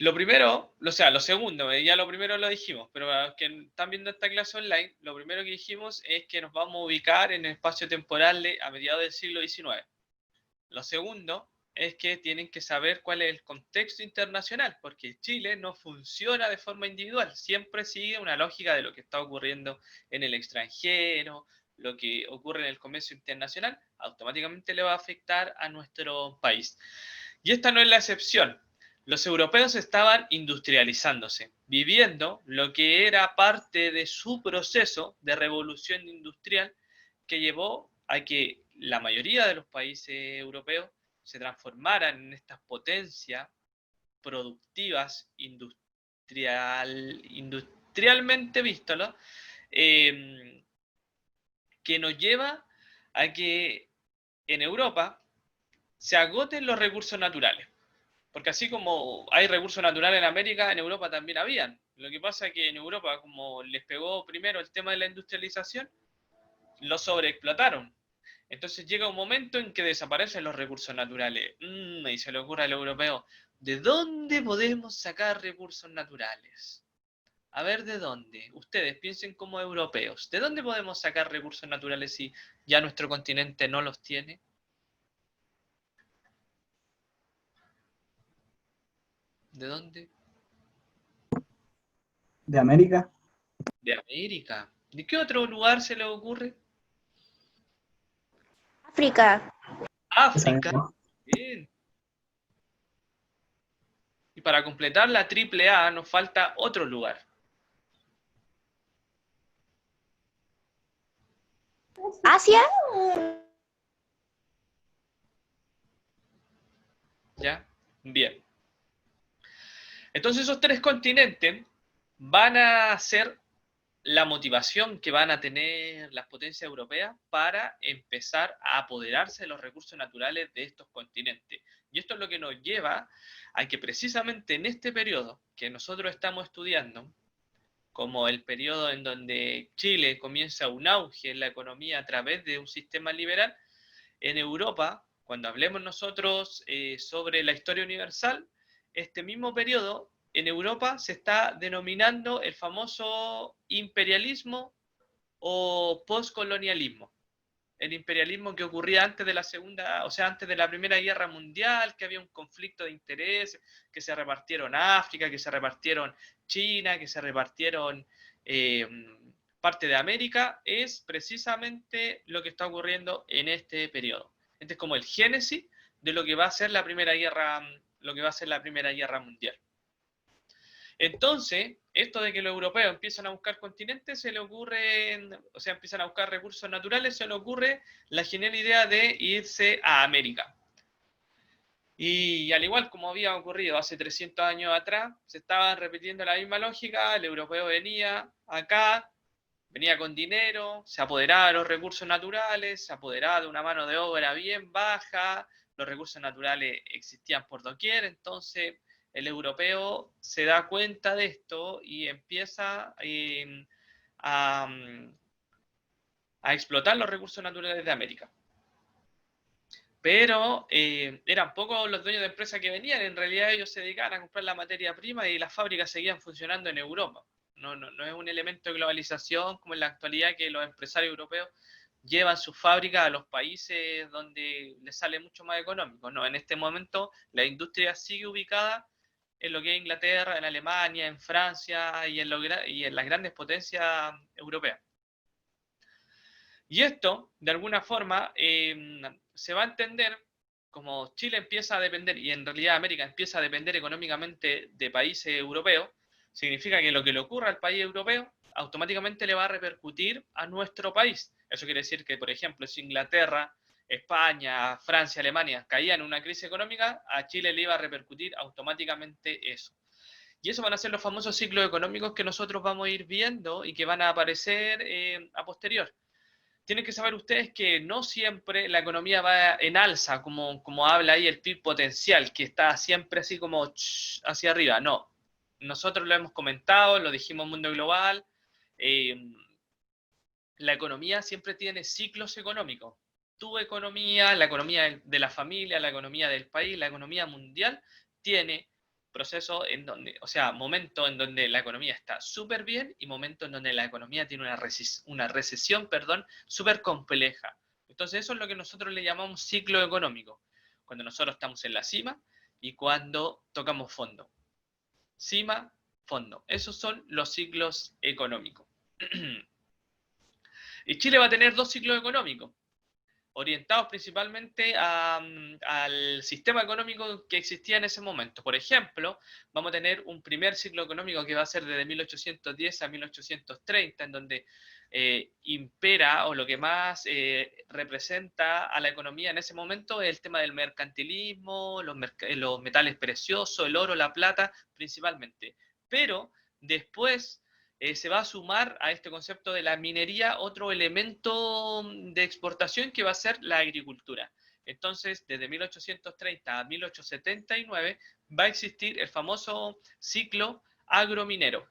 Lo primero, o sea, lo segundo, ya lo primero lo dijimos, pero a los que están viendo esta clase online, lo primero que dijimos es que nos vamos a ubicar en el espacio temporal a mediados del siglo XIX. Lo segundo es que tienen que saber cuál es el contexto internacional, porque Chile no funciona de forma individual, siempre sigue una lógica de lo que está ocurriendo en el extranjero, lo que ocurre en el comercio internacional, automáticamente le va a afectar a nuestro país. Y esta no es la excepción. Los europeos estaban industrializándose, viviendo lo que era parte de su proceso de revolución industrial que llevó a que la mayoría de los países europeos se transformaran en estas potencias productivas industrialmente visto, ¿no? Que nos lleva a que en Europa se agoten los recursos naturales. Porque así como hay recursos naturales en América, en Europa también habían. Lo que pasa es que en Europa, como les pegó primero el tema de la industrialización, lo sobreexplotaron. Entonces llega un momento en que desaparecen los recursos naturales. Y se le ocurre al europeo, ¿de dónde podemos sacar recursos naturales? A ver, ¿de dónde? Ustedes piensen como europeos. ¿De dónde podemos sacar recursos naturales si ya nuestro continente no los tiene? ¿De dónde? ¿De América? De América. ¿De qué otro lugar se les ocurre? África. Esa África. misma. Bien. Y para completar la triple A nos falta otro lugar. Asia. ¿Ya? Bien. Entonces esos tres continentes van a ser la motivación que van a tener las potencias europeas para empezar a apoderarse de los recursos naturales de estos continentes. Y esto es lo que nos lleva a que precisamente en este periodo que nosotros estamos estudiando, como el periodo en donde Chile comienza un auge en la economía a través de un sistema liberal, en Europa, cuando hablemos nosotros sobre la historia universal, este mismo periodo en Europa se está denominando el famoso imperialismo o postcolonialismo. El imperialismo que ocurría antes de la segunda, o sea, antes de la Primera Guerra Mundial, que había un conflicto de interés, que se repartieron África, que se repartieron China, que se repartieron eh, parte de América, es precisamente lo que está ocurriendo en este periodo. Este es como el génesis de lo que va a ser la Primera Guerra, lo que va a ser la Primera Guerra Mundial. Entonces, esto de que los europeos empiezan a buscar continentes, se le ocurre, o sea, empiezan a buscar recursos naturales, se le ocurre la genial idea de irse a América. Y al igual como había ocurrido hace 300 años atrás, se estaba repitiendo la misma lógica, el europeo venía acá, venía con dinero, se apoderaba de los recursos naturales, se apoderaba de una mano de obra bien baja, los recursos naturales existían por doquier, entonces el europeo se da cuenta de esto y empieza a, a explotar los recursos naturales de América. Pero eran pocos los dueños de empresas que venían, en realidad ellos se dedicaban a comprar la materia prima y las fábricas seguían funcionando en Europa. No es un elemento de globalización como en la actualidad que los empresarios europeos llevan sus fábricas a los países donde les sale mucho más económico. No, en este momento la industria sigue ubicada en lo que es Inglaterra, en Alemania, en Francia y en las grandes potencias europeas. Y esto, de alguna forma, se va a entender como Chile empieza a depender, y en realidad América empieza a depender económicamente de países europeos, significa que lo que le ocurra al país europeo automáticamente le va a repercutir a nuestro país. Eso quiere decir que, por ejemplo, si Inglaterra, España, Francia, Alemania caían en una crisis económica, a Chile le iba a repercutir automáticamente eso. Y eso van a ser los famosos ciclos económicos que nosotros vamos a ir viendo y que van a aparecer a posterior. Tienen que saber ustedes que no siempre la economía va en alza, como habla ahí el PIB potencial, que está siempre así como hacia arriba. No, nosotros lo hemos comentado, lo dijimos en Mundo Global, eh, la economía siempre tiene ciclos económicos. Tu economía, la economía de la familia, la economía del país, la economía mundial, tiene procesos en donde, o sea, momentos en donde la economía está súper bien y momentos en donde la economía tiene una recesión, perdón, súper compleja. Entonces eso es lo que nosotros le llamamos ciclo económico, cuando nosotros estamos en la cima y cuando tocamos fondo. Cima, fondo. Esos son los ciclos económicos. Y Chile va a tener dos ciclos económicos, orientados principalmente al sistema económico que existía en ese momento. Por ejemplo, vamos a tener un primer ciclo económico que va a ser desde 1810 a 1830, en donde impera, o lo que más representa a la economía en ese momento, es el tema del mercantilismo, los metales preciosos, el oro, la plata, principalmente. Pero después se va a sumar a este concepto de la minería otro elemento de exportación que va a ser la agricultura. Entonces, desde 1830 a 1879 va a existir el famoso ciclo agrominero.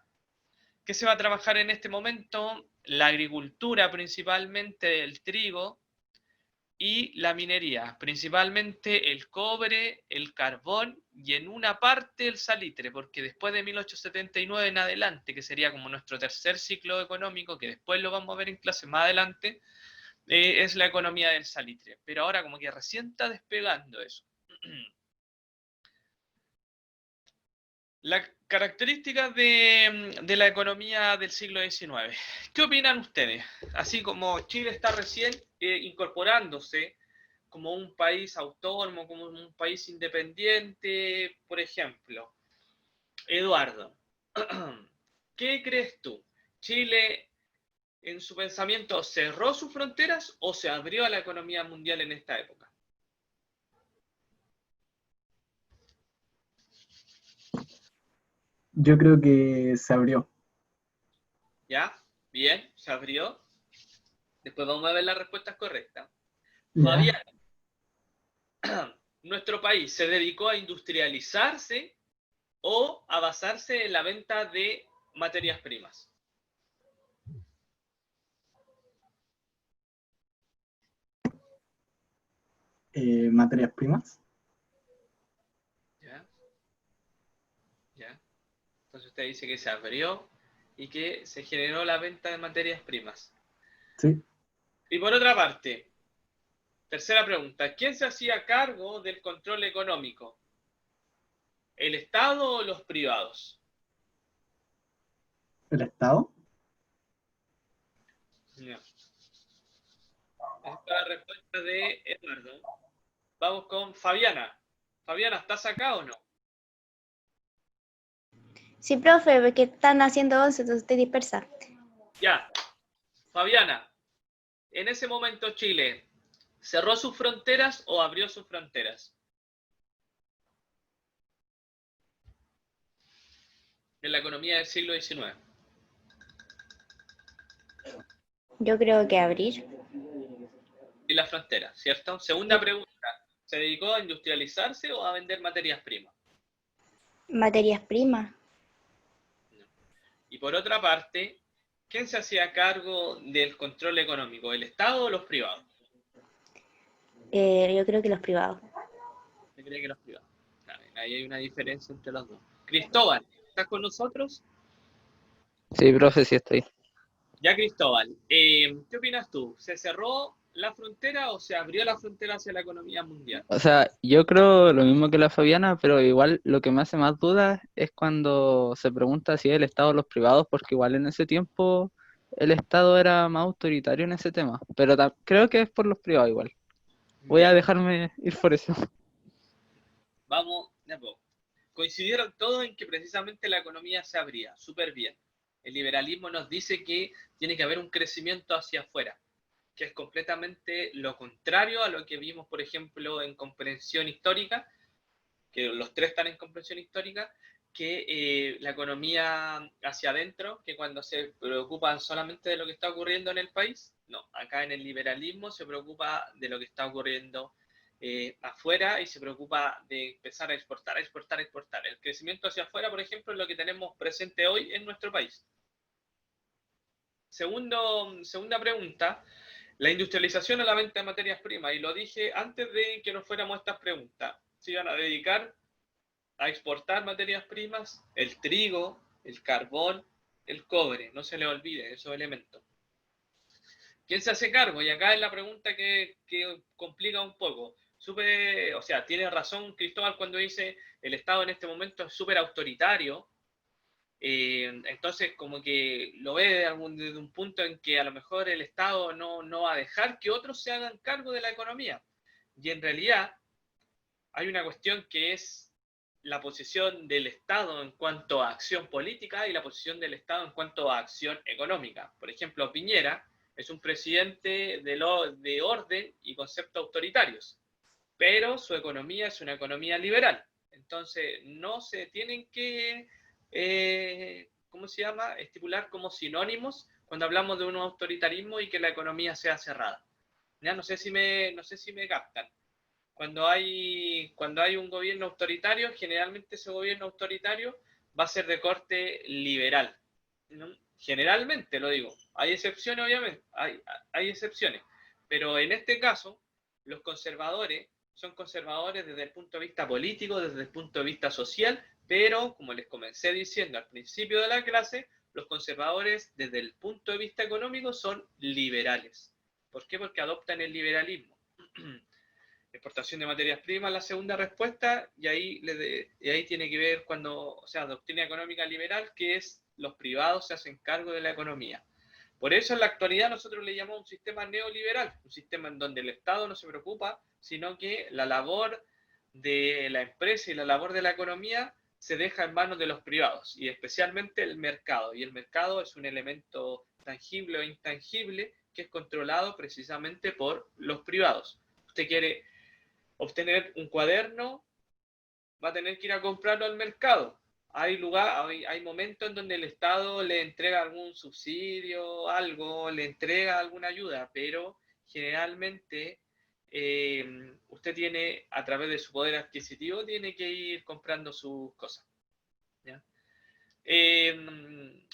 ¿Qué se va a trabajar en este momento? La agricultura, principalmente el trigo, y la minería, principalmente el cobre, el carbón y en una parte el salitre, porque después de 1879 en adelante, que sería como nuestro tercer ciclo económico, que después lo vamos a ver en clase más adelante, es la economía del salitre. Pero ahora como que recién está despegando eso. Las características de la economía del siglo XIX. ¿Qué opinan ustedes? Así como Chile está recién incorporándose como un país autónomo, como un país independiente, por ejemplo. Eduardo, ¿qué crees tú? ¿Chile en su pensamiento cerró sus fronteras o se abrió a la economía mundial en esta época? Yo creo que se abrió. ¿Ya? Bien, se abrió. Después vamos a ver las respuestas correctas. ¿Ya? Fabián, ¿nuestro país se dedicó a industrializarse o a basarse en la venta de materias primas? Materias primas. ¿Ya? ¿Ya? Entonces usted dice que se abrió y que se generó la venta de materias primas. Sí. Y por otra parte, tercera pregunta, ¿quién se hacía cargo del control económico? ¿El Estado o los privados? El Estado. No. Esta es la respuesta de Eduardo. Vamos con Fabiana. Fabiana, ¿estás acá o no? Sí, profe, porque están haciendo 11, entonces estoy dispersa. Ya. Fabiana, en ese momento Chile, ¿cerró sus fronteras o abrió sus fronteras? En la economía del siglo XIX. Yo creo que abrir. Y la frontera, ¿cierto? Segunda pregunta, ¿se dedicó a industrializarse o a vender materias primas? Materias primas. Y por otra parte, ¿quién se hacía cargo del control económico, el Estado o los privados? Yo creo que los privados. Yo creo que los privados. Ahí hay una diferencia entre los dos. Cristóbal, ¿estás con nosotros? Sí, profe, sí estoy. Ya, Cristóbal, ¿qué opinas tú? ¿Se cerró la frontera o se abrió la frontera hacia la economía mundial? O sea, yo creo lo mismo que la Fabiana, pero igual lo que me hace más dudas es cuando se pregunta si es el Estado o los privados, porque igual en ese tiempo el Estado era más autoritario en ese tema, pero creo que es por los privados igual. Voy Ya, a dejarme ir por eso. vamos de a poco. Coincidieron todos en que precisamente la economía se abría, súper bien. El liberalismo nos dice que tiene que haber un crecimiento hacia afuera, que es completamente lo contrario a lo que vimos, por ejemplo, en comprensión histórica, que los tres están en comprensión histórica, que la economía hacia adentro, que cuando se preocupan solamente de lo que está ocurriendo en el país, no, acá en el liberalismo se preocupa de lo que está ocurriendo afuera y se preocupa de empezar a exportar, a exportar, a exportar. El crecimiento hacia afuera, por ejemplo, es lo que tenemos presente hoy en nuestro país. Segunda pregunta, la industrialización a la venta de materias primas, y lo dije antes de que nos fuéramos a estas preguntas, se iban a dedicar a exportar materias primas, el trigo, el carbón, el cobre, no se le olvide esos elementos. ¿Quién se hace cargo? Y acá es la pregunta que complica un poco. O sea, tiene razón Cristóbal cuando dice el Estado en este momento es súper autoritario. Entonces, como que lo ve desde un punto en que a lo mejor el Estado no va a dejar que otros se hagan cargo de la economía. Y en realidad hay una cuestión que es la posición del Estado en cuanto a acción política y la posición del Estado en cuanto a acción económica. Por ejemplo, Piñera es un presidente de orden y conceptos autoritarios, pero su economía es una economía liberal. Entonces, no se tienen que, ¿cómo se llama?, estipular como sinónimos cuando hablamos de un autoritarismo y que la economía sea cerrada. ¿Ya? No sé si me captan. Cuando hay un gobierno autoritario, generalmente ese gobierno autoritario va a ser de corte liberal, ¿no? Generalmente, lo digo. Hay excepciones, obviamente, hay excepciones. Pero en este caso, los conservadores son conservadores desde el punto de vista político, desde el punto de vista social, pero, como les comencé diciendo al principio de la clase, los conservadores desde el punto de vista económico son liberales. ¿Por qué? Porque adoptan el liberalismo. Exportación de materias primas, la segunda respuesta, y ahí tiene que ver o sea, doctrina económica liberal, que es los privados se hacen cargo de la economía. Por eso en la actualidad nosotros le llamamos un sistema neoliberal, un sistema en donde el Estado no se preocupa, sino que la labor de la empresa y la labor de la economía se deja en manos de los privados, y especialmente el mercado. Y el mercado es un elemento tangible o intangible que es controlado precisamente por los privados. Usted quiere obtener un cuaderno, va a tener que ir a comprarlo al mercado. Hay momentos en donde el Estado le entrega algún subsidio, algo, le entrega alguna ayuda, pero generalmente usted tiene, a través de su poder adquisitivo, tiene que ir comprando sus cosas. ¿Ya? En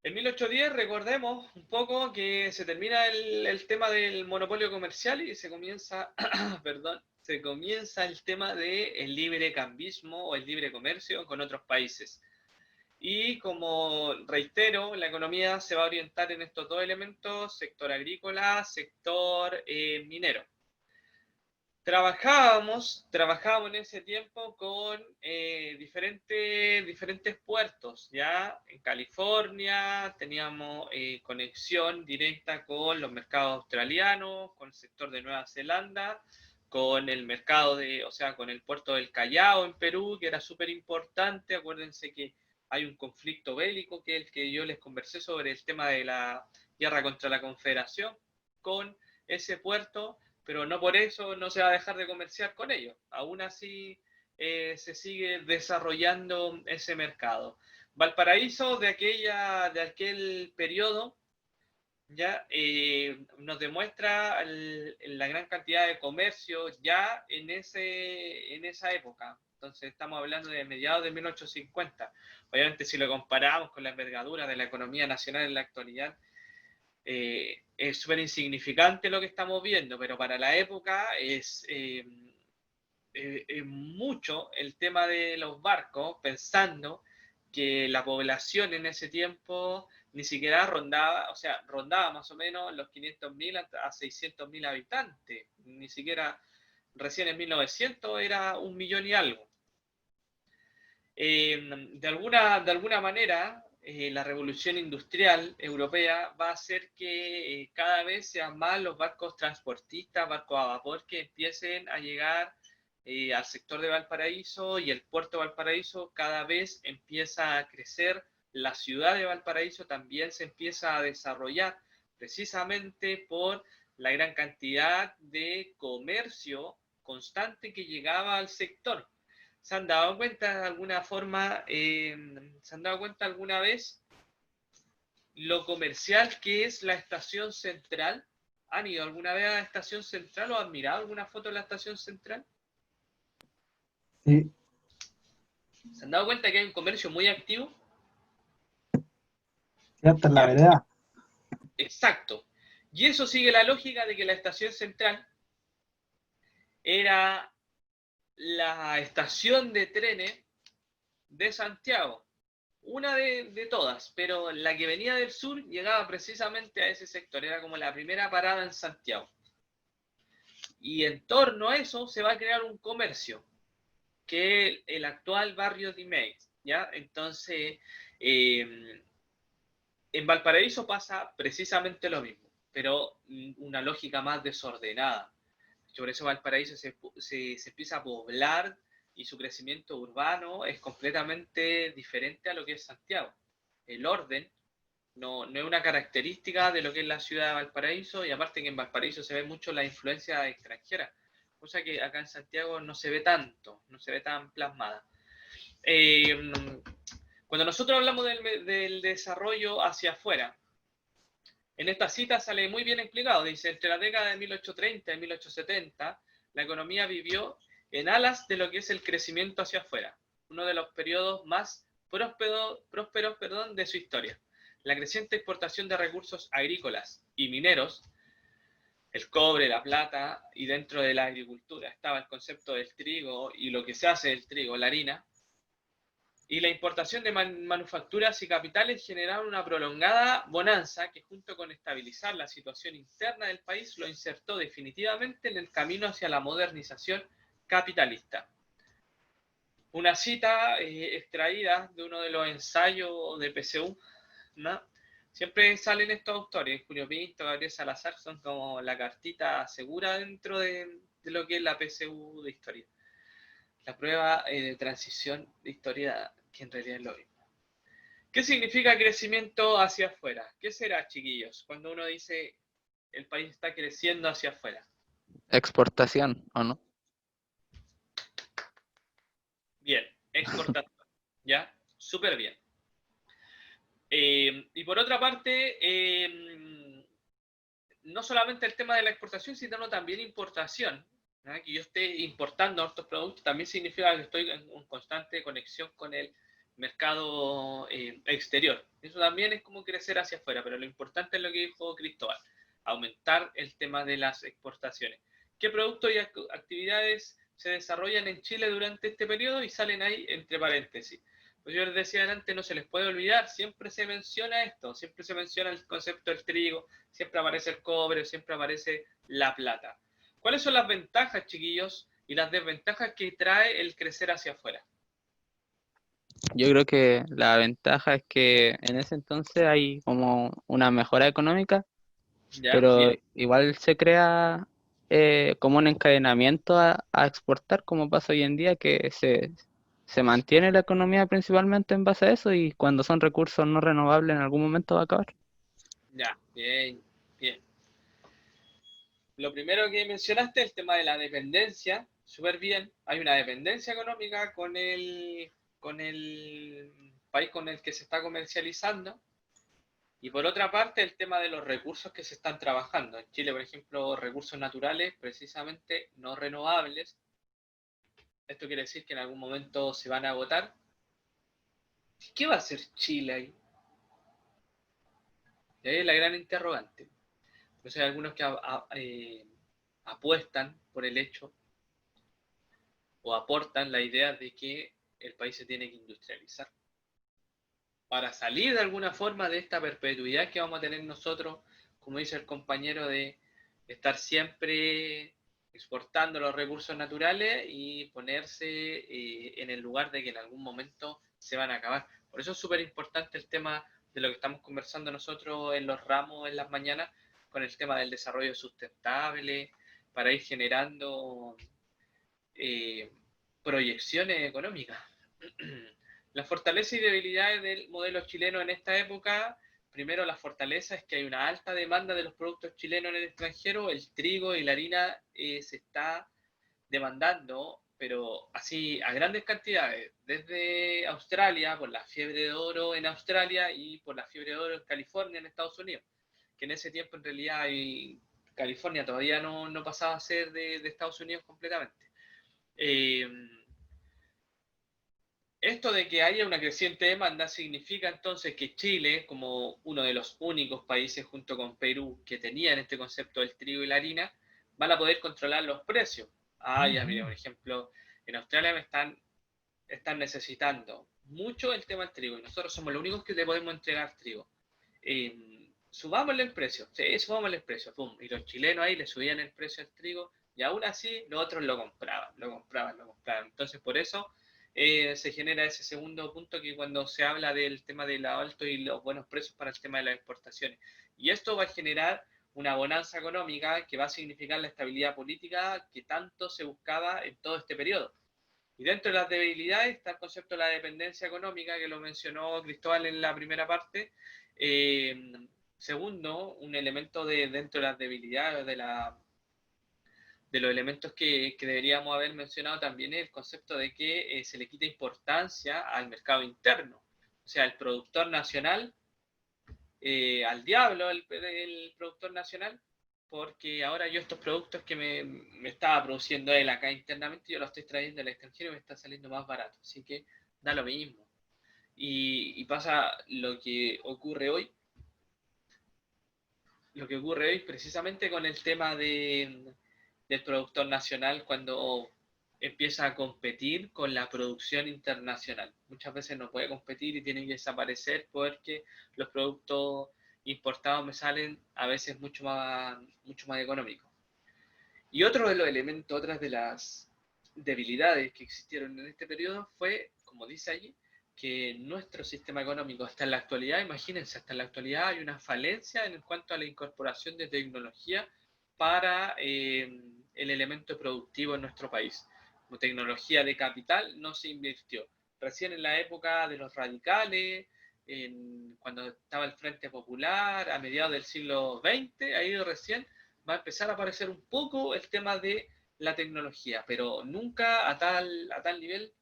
1810, recordemos un poco que se termina el tema del monopolio comercial y se comienza, perdón, se comienza el tema del libre cambismo o el libre comercio con otros países. Y como reitero, la economía se va a orientar en estos dos elementos, sector agrícola, sector minero. Trabajábamos en ese tiempo con diferentes puertos, ¿ya? En California teníamos conexión directa con los mercados australianos, con el sector de Nueva Zelanda, con el mercado con el puerto del Callao en Perú, que era súper importante. Acuérdense que hay un conflicto bélico, que es el que yo les conversé sobre el tema de la guerra contra la Confederación, con ese puerto, pero no por eso no se va a dejar de comerciar con ellos. Aún así se sigue desarrollando ese mercado. Valparaíso de aquel periodo ya nos demuestra la gran cantidad de comercio ya en esa época. Entonces estamos hablando de mediados de 1850. Obviamente si lo comparamos con la envergadura de la economía nacional en la actualidad, es súper insignificante lo que estamos viendo, pero para la época es mucho el tema de los barcos, pensando que la población en ese tiempo ni siquiera rondaba más o menos los 500.000 a 600.000 habitantes, ni siquiera recién en 1900 era 1 millón y algo. De alguna manera, la revolución industrial europea va a hacer que cada vez sean más los barcos transportistas, barcos a vapor, que empiecen a llegar al sector de Valparaíso, y el puerto de Valparaíso cada vez empieza a crecer. La ciudad de Valparaíso también se empieza a desarrollar precisamente por la gran cantidad de comercio constante que llegaba al sector. ¿Se han dado cuenta de alguna forma, se han dado cuenta alguna vez lo comercial que es la estación central? ¿Han ido alguna vez a la estación central o han mirado alguna foto de la estación central? Sí, ¿Se han dado cuenta que hay un comercio muy activo? sí, hasta en la Ya, vereda. exacto. Y eso sigue la lógica de que la estación central era la estación de trenes de Santiago. Una de todas, pero la que venía del sur llegaba precisamente a ese sector, era como la primera parada en Santiago. Y en torno a eso se va a crear un comercio, que es el actual barrio de Imex, ¿ya? Entonces, en Valparaíso pasa precisamente lo mismo, pero una lógica más desordenada. Por eso Valparaíso se empieza a poblar y su crecimiento urbano es completamente diferente a lo que es Santiago. El orden no es una característica de lo que es la ciudad de Valparaíso, y aparte que en Valparaíso se ve mucho la influencia extranjera, cosa que acá en Santiago no se ve tanto, no se ve tan plasmada. Cuando nosotros hablamos del desarrollo hacia afuera, en esta cita sale muy bien explicado, dice, entre la década de 1830 y 1870, la economía vivió en alas de lo que es el crecimiento hacia afuera, uno de los periodos más prósperos de su historia. La creciente exportación de recursos agrícolas y mineros, el cobre, la plata, y dentro de la agricultura estaba el concepto del trigo y lo que se hace del trigo, la harina, y la importación de manufacturas y capitales generaron una prolongada bonanza que, junto con estabilizar la situación interna del país, lo insertó definitivamente en el camino hacia la modernización capitalista. Una cita extraída de uno de los ensayos de PSU, ¿no? Siempre salen estos autores, Julio Pinto, Gabriel Salazar, son como la cartita segura dentro de lo que es la PSU de historia. La prueba de transición de historia, que en realidad es lo mismo. ¿Qué significa crecimiento hacia afuera? ¿Qué será, chiquillos, cuando uno dice el país está creciendo hacia afuera? Exportación, ¿o no? Bien, exportación, ¿ya? Súper bien. Y por otra parte, no solamente el tema de la exportación, sino también importación. ¿No? Que yo esté importando estos productos también significa que estoy en constante conexión con el mercado exterior. Eso también es como crecer hacia afuera, pero lo importante es lo que dijo Cristóbal, aumentar el tema de las exportaciones. ¿Qué productos y actividades se desarrollan en Chile durante este periodo? Y salen ahí entre paréntesis. Pues yo les decía antes, no se les puede olvidar, siempre se menciona esto, siempre se menciona el concepto del trigo, siempre aparece el cobre, siempre aparece la plata. ¿Cuáles son las ventajas, chiquillos, y las desventajas que trae el crecer hacia afuera? Yo creo que la ventaja es que en ese entonces hay como una mejora económica, ¿Ya? pero Bien. igual se crea como un encadenamiento a exportar, como pasa hoy en día, que se mantiene la economía principalmente en base a eso, y cuando son recursos no renovables en algún momento va a acabar. Ya, bien, bien. Lo primero que mencionaste, el tema de la dependencia, súper bien. Hay una dependencia económica con el país con el que se está comercializando. Y por otra parte, el tema de los recursos que se están trabajando. En Chile, por ejemplo, recursos naturales, precisamente no renovables. Esto quiere decir que en algún momento se van a agotar. ¿Qué va a hacer Chile ahí? Y ahí es la gran interrogante. Pues hay algunos que apuestan por el hecho o aportan la idea de que el país se tiene que industrializar para salir de alguna forma de esta perpetuidad que vamos a tener nosotros, como dice el compañero, de estar siempre exportando los recursos naturales y ponerse en el lugar de que en algún momento se van a acabar. Por eso es súper importante el tema de lo que estamos conversando nosotros en los ramos en las mañanas, con el tema del desarrollo sustentable, para ir generando proyecciones económicas. La fortaleza y debilidades del modelo chileno en esta época: primero, la fortaleza es que hay una alta demanda de los productos chilenos en el extranjero. El trigo y la harina se está demandando, pero así a grandes cantidades, desde Australia, por la fiebre de oro en Australia y por la fiebre de oro en California, en Estados Unidos, que en ese tiempo en realidad California todavía no pasaba a ser de Estados Unidos completamente. Esto de que haya una creciente demanda significa entonces que Chile, como uno de los únicos países junto con Perú que tenían este concepto del trigo y la harina, van a poder controlar los precios. Ya, mira, por ejemplo, en Australia están necesitando mucho el tema del trigo y nosotros somos los únicos que le podemos entregar trigo. Subámosle el precio, sí, subámosle el precio, pum, y los chilenos ahí le subían el precio al trigo y aún así los otros lo compraban. Entonces por eso se genera ese segundo punto que cuando se habla del tema de los altos y los buenos precios para el tema de las exportaciones. Y esto va a generar una bonanza económica que va a significar la estabilidad política que tanto se buscaba en todo este periodo. Y dentro de las debilidades está el concepto de la dependencia económica, que lo mencionó Cristóbal en la primera parte. Segundo, un elemento dentro de las debilidades de los elementos que deberíamos haber mencionado también es el concepto de que se le quita importancia al mercado interno. O sea, el productor nacional, al diablo el productor nacional, porque ahora yo estos productos que me estaba produciendo él acá internamente, yo los estoy trayendo del extranjero y me está saliendo más barato. Así que da lo mismo. Y pasa lo que ocurre hoy. Lo que ocurre hoy precisamente con el tema del productor nacional cuando empieza a competir con la producción internacional. Muchas veces no puede competir y tiene que desaparecer porque los productos importados me salen a veces mucho más económicos. Y otro de los elementos, otras de las debilidades que existieron en este periodo fue, como dice allí, que nuestro sistema económico hasta en la actualidad, imagínense, hasta en la actualidad hay una falencia en cuanto a la incorporación de tecnología para el elemento productivo en nuestro país. Como tecnología de capital no se invirtió. Recién en la época de los radicales, cuando estaba el Frente Popular, a mediados del siglo XX, ahí recién va a empezar a aparecer un poco el tema de la tecnología, pero nunca a tal nivel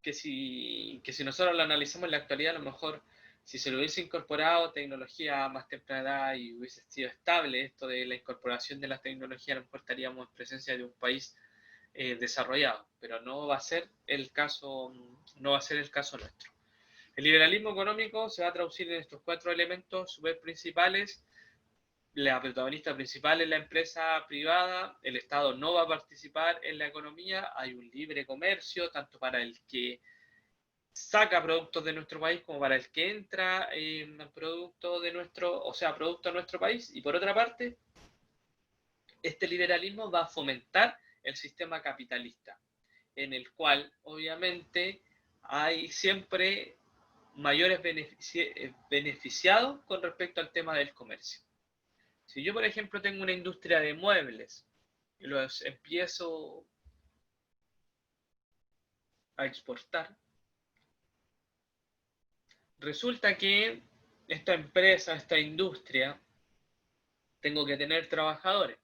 que si nosotros lo analizamos en la actualidad, a lo mejor si se lo hubiese incorporado tecnología a más temprana edad y hubiese sido estable esto de la incorporación de la tecnología, a lo mejor estaríamos en presencia de un país desarrollado, pero no va a ser el caso nuestro. El liberalismo económico se va a traducir en estos 4 elementos súper principales. La protagonista principal es la empresa privada, el Estado no va a participar en la economía, hay un libre comercio, tanto para el que saca productos de nuestro país como para el que entra producto de nuestro país. Y por otra parte, este liberalismo va a fomentar el sistema capitalista, en el cual obviamente hay siempre mayores beneficiados con respecto al tema del comercio. Si yo, por ejemplo, tengo una industria de muebles y los empiezo a exportar, resulta que esta empresa, esta industria, tengo que tener trabajadores.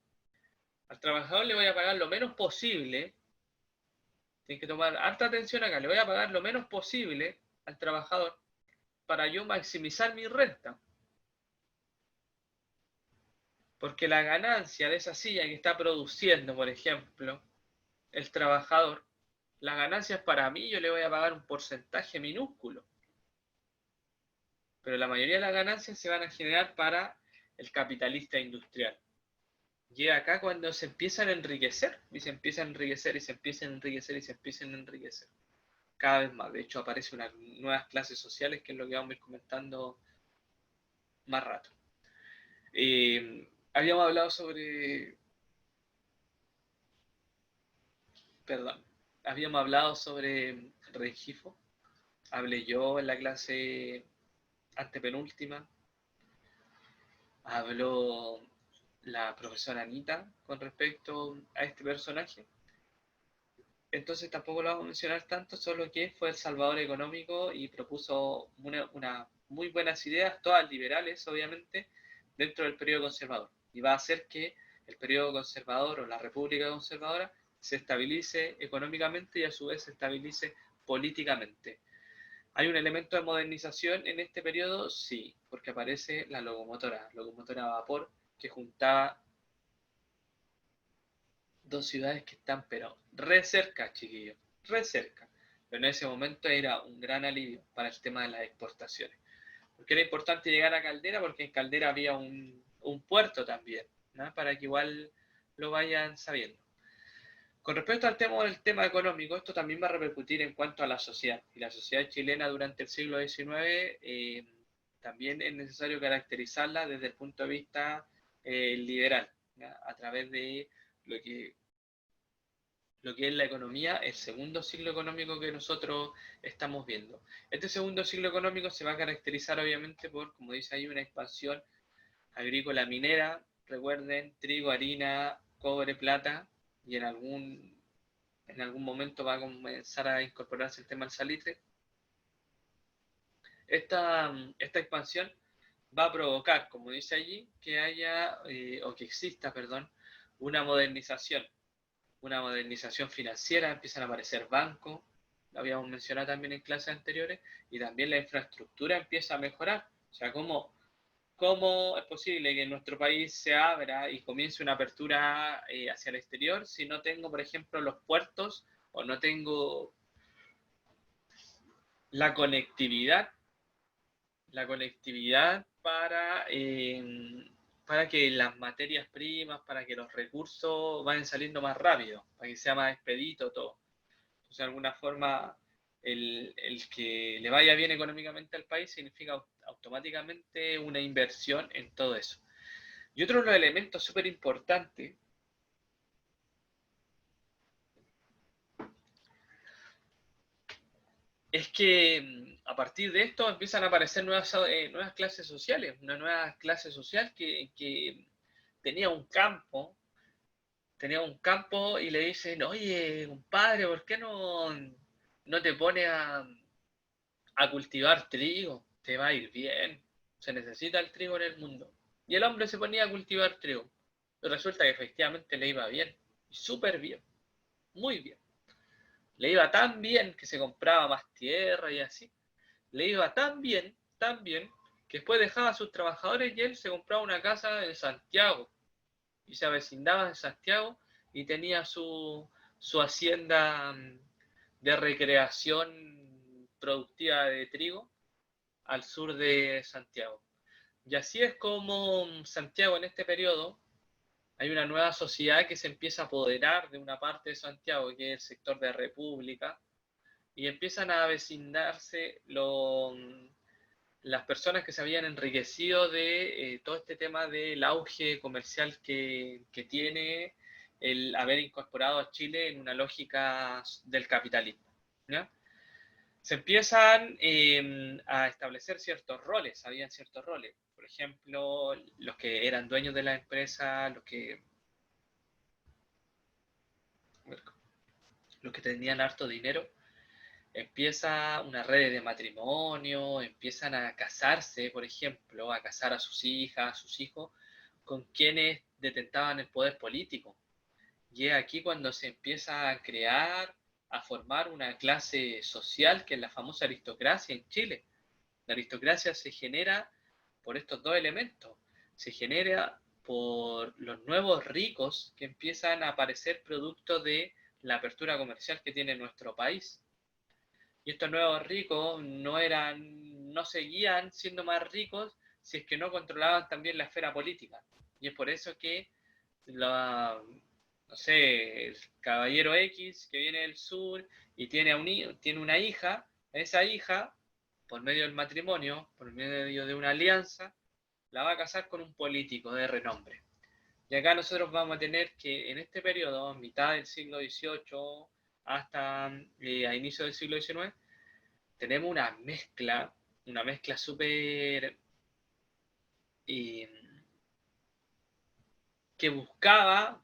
Al trabajador le voy a pagar lo menos posible. Tienen que tomar harta atención acá. Le voy a pagar lo menos posible al trabajador para yo maximizar mi renta. Porque la ganancia de esa silla que está produciendo, por ejemplo, el trabajador, la ganancia es para mí, yo le voy a pagar un porcentaje minúsculo. Pero la mayoría de las ganancias se van a generar para el capitalista industrial. Y acá cuando se empiezan a enriquecer, y se empiezan a enriquecer, y se empiezan a enriquecer, y se empiezan a enriquecer. Cada vez más. De hecho, aparecen unas nuevas clases sociales, que es lo que vamos a ir comentando más rato. Habíamos hablado sobre... Habíamos hablado sobre Rengifo. Hablé yo en la clase antepenúltima. Habló la profesora Anita con respecto a este personaje. Entonces tampoco lo vamos a mencionar tanto, solo que fue el salvador económico y propuso unas muy buenas ideas, todas liberales obviamente, dentro del periodo conservador. Y va a hacer que el periodo conservador o la república conservadora se estabilice económicamente y a su vez se estabilice políticamente. ¿Hay un elemento de modernización en este periodo? Sí, porque aparece la locomotora a vapor, que juntaba 2 ciudades que están, pero re cerca, chiquillos, re cerca. Pero en ese momento era un gran alivio para el tema de las exportaciones. Porque era importante llegar a Caldera, porque en Caldera había un puerto también, ¿no? Para que igual lo vayan sabiendo. Con respecto al tema económico, esto también va a repercutir en cuanto a la sociedad. Y la sociedad chilena durante el siglo XIX también es necesario caracterizarla desde el punto de vista liberal, ¿ya? A través de lo que es la economía, el segundo ciclo económico que nosotros estamos viendo. Este segundo ciclo económico se va a caracterizar obviamente por, como dice ahí, una expansión agrícola minera, recuerden, trigo, harina, cobre, plata, y en algún momento va a comenzar a incorporarse el tema del salitre. Esta expansión va a provocar, como dice allí, que haya, o que exista, perdón, una modernización financiera, empiezan a aparecer bancos, lo habíamos mencionado también en clases anteriores, y también la infraestructura empieza a mejorar. O sea, ¿cómo es posible que en nuestro país se abra y comience una apertura hacia el exterior si no tengo, por ejemplo, los puertos o no tengo la conectividad para que las materias primas, para que los recursos vayan saliendo más rápido, para que sea más expedito todo? Entonces, de alguna forma, el que le vaya bien económicamente al país significa automáticamente una inversión en todo eso. Y otro de los elementos súper importantes es que a partir de esto empiezan a aparecer nuevas clases sociales, una nueva clase social que tenía un campo y le dicen, oye, compadre, ¿por qué no te pones a cultivar trigo? Te va a ir bien, se necesita el trigo en el mundo. Y el hombre se ponía a cultivar trigo. Y resulta que efectivamente le iba bien, súper bien, muy bien. Le iba tan bien que se compraba más tierra y así. Le iba tan bien, que después dejaba a sus trabajadores y él se compraba una casa en Santiago. Y se avecindaba en Santiago y tenía su hacienda de recreación productiva de trigo al sur de Santiago. Y así es como Santiago en este periodo hay una nueva sociedad que se empieza a apoderar de una parte de Santiago, que es el sector de República, y empiezan a avecindarse las personas que se habían enriquecido de todo este tema del auge comercial que tiene el haber incorporado a Chile en una lógica del capitalismo, ¿ya? Se empiezan a establecer ciertos roles, habían ciertos roles. Por ejemplo, los que eran dueños de la empresa, los que tenían harto dinero, empieza una red de matrimonio, empiezan a casarse, por ejemplo, a casar a sus hijas, a sus hijos, con quienes detentaban el poder político. Y es aquí cuando se empieza a crear, a formar una clase social que es la famosa aristocracia en Chile. La aristocracia se genera por estos dos elementos. Se genera por los nuevos ricos que empiezan a aparecer producto de la apertura comercial que tiene nuestro país. Y estos nuevos ricos no seguían siendo más ricos si es que no controlaban también la esfera política. Y es por eso que no sé, el caballero X que viene del sur y tiene una hija, esa hija, por medio del matrimonio, por medio de una alianza, la va a casar con un político de renombre. Y acá nosotros vamos a tener que en este periodo, mitad del siglo XVIII hasta a inicio del siglo XIX, tenemos una mezcla súper que buscaba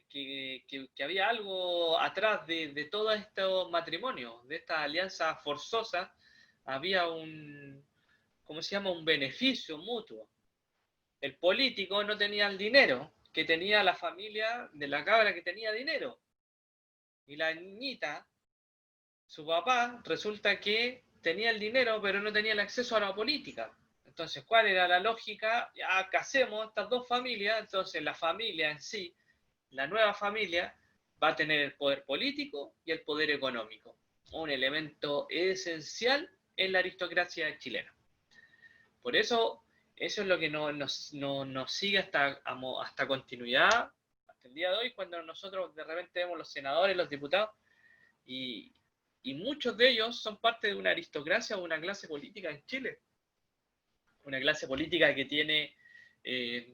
que había algo atrás de todos estos matrimonios, de estas alianzas forzosas, había un beneficio mutuo. El político no tenía el dinero que tenía la familia de la cabra que tenía dinero. Y la niñita, su papá, resulta que tenía el dinero, pero no tenía el acceso a la política. Entonces, ¿cuál era la lógica? Ya casemos estas dos familias, entonces la familia en sí, la nueva familia, va a tener el poder político y el poder económico. Un elemento esencial en la aristocracia chilena. Por eso es lo que nos sigue hasta continuidad, hasta el día de hoy, cuando nosotros de repente vemos los senadores, los diputados, y muchos de ellos son parte de una aristocracia o una clase política en Chile. Una clase política que tiene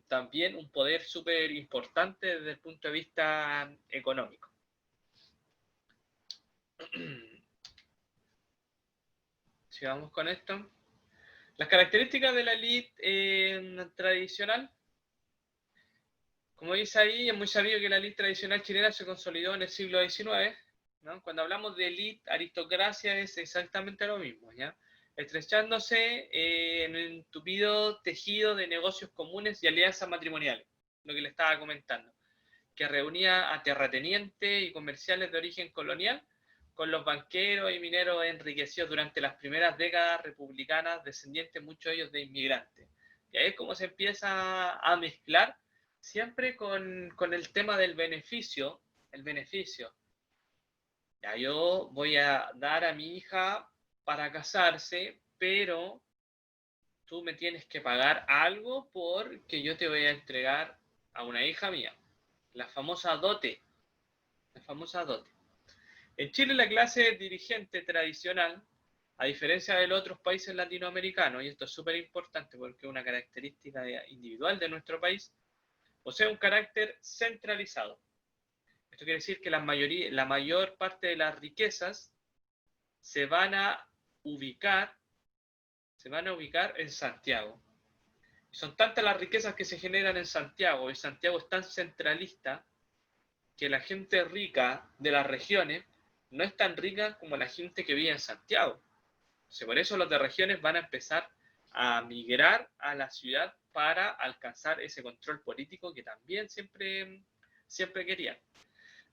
también un poder súper importante desde el punto de vista económico. Sigamos con esto. Las características de la élite tradicional. Como dice ahí, es muy sabido que la élite tradicional chilena se consolidó en el siglo XIX, ¿no? Cuando hablamos de élite, aristocracia es exactamente lo mismo, ¿ya? Estrechándose en el entupido tejido de negocios comunes y alianzas matrimoniales, lo que le estaba comentando, que reunía a terratenientes y comerciales de origen colonial con los banqueros y mineros enriquecidos durante las primeras décadas republicanas, descendientes muchos de ellos de inmigrantes. Y ahí es como se empieza a mezclar siempre con el tema del beneficio, el beneficio. Ya yo voy a dar a mi hija para casarse, pero tú me tienes que pagar algo porque yo te voy a entregar a una hija mía. La famosa dote. La famosa dote. En Chile la clase dirigente tradicional, a diferencia de los otros países latinoamericanos, y esto es súper importante porque es una característica individual de nuestro país, posee un carácter centralizado. Esto quiere decir que la mayor parte de las riquezas se van a ubicar en Santiago. Y son tantas las riquezas que se generan en Santiago, y Santiago es tan centralista que la gente rica de las regiones no es tan rica como la gente que vive en Santiago. Entonces, por eso los de regiones van a empezar a migrar a la ciudad para alcanzar ese control político que también siempre querían.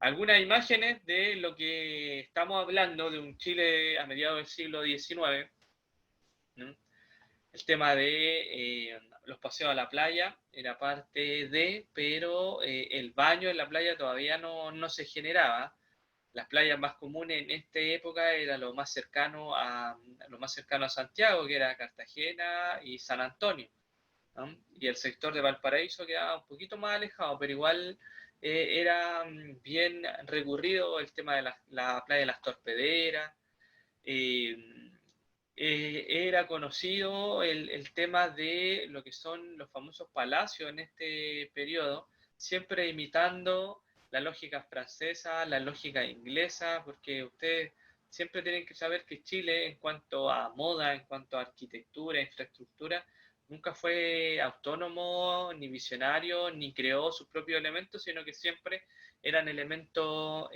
Algunas imágenes de lo que estamos hablando de un Chile a mediados del siglo XIX, ¿no? El tema de los paseos a la playa era parte de, pero el baño en la playa todavía no se generaba. Las playas más comunes en esta época era lo más cercano a Santiago, que era Cartagena y San Antonio, ¿no? Y el sector de Valparaíso quedaba un poquito más alejado, pero igual era bien recurrido el tema de la playa de las Torpederas. Era conocido el tema de lo que son los famosos palacios en este periodo, siempre imitando la lógica francesa, la lógica inglesa, porque ustedes siempre tienen que saber que Chile, en cuanto a moda, en cuanto a arquitectura, infraestructura, nunca fue autónomo, ni visionario, ni creó sus propios elementos, sino que siempre eran elementos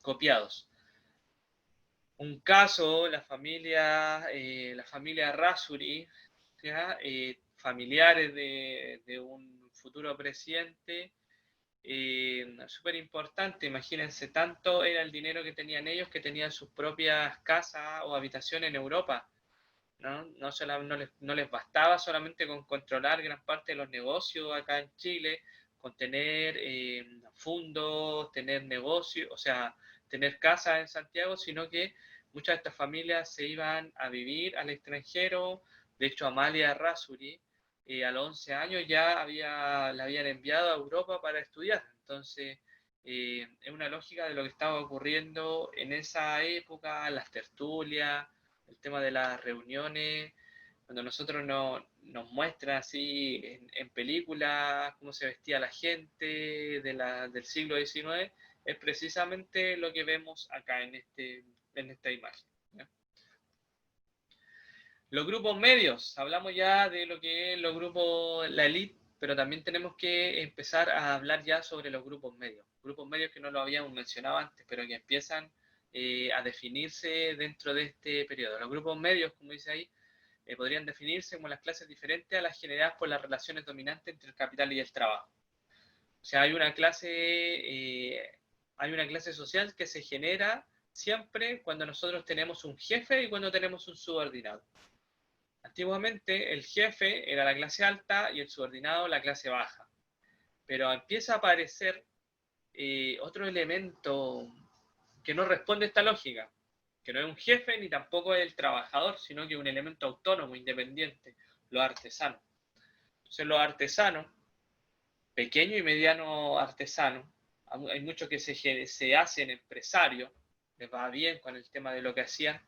copiados. Un caso, la familia Errázuriz, familiares de un futuro presidente, súper importante. Imagínense, tanto era el dinero que tenían ellos que tenían sus propias casas o habitaciones en Europa, ¿no? No les bastaba solamente con controlar gran parte de los negocios acá en Chile, con tener fondos, tener negocios, o sea, tener casas en Santiago, sino que muchas de estas familias se iban a vivir al extranjero. De hecho, Amalia Errázuriz, a los 11 años ya la habían enviado a Europa para estudiar. Entonces, es una lógica de lo que estaba ocurriendo en esa época, las tertulias, el tema de las reuniones, cuando nosotros nos muestran así en películas cómo se vestía la gente del siglo XIX, es precisamente lo que vemos acá en esta imagen, ¿ya? Los grupos medios, hablamos ya de lo que es los grupos, la élite, pero también tenemos que empezar a hablar ya sobre los grupos medios que no lo habíamos mencionado antes, pero que empiezan a definirse dentro de este periodo. Los grupos medios, como dice ahí, podrían definirse como las clases diferentes a las generadas por las relaciones dominantes entre el capital y el trabajo. O sea, hay una clase social que se genera siempre cuando nosotros tenemos un jefe y cuando tenemos un subordinado. Antiguamente el jefe era la clase alta y el subordinado la clase baja, pero empieza a aparecer otro elemento que no responde a esta lógica, que no es un jefe ni tampoco es el trabajador, sino que es un elemento autónomo, independiente, los artesanos. Entonces los artesanos pequeño y mediano artesano. Hay muchos que se hacen empresarios, les va bien con el tema de lo que hacían.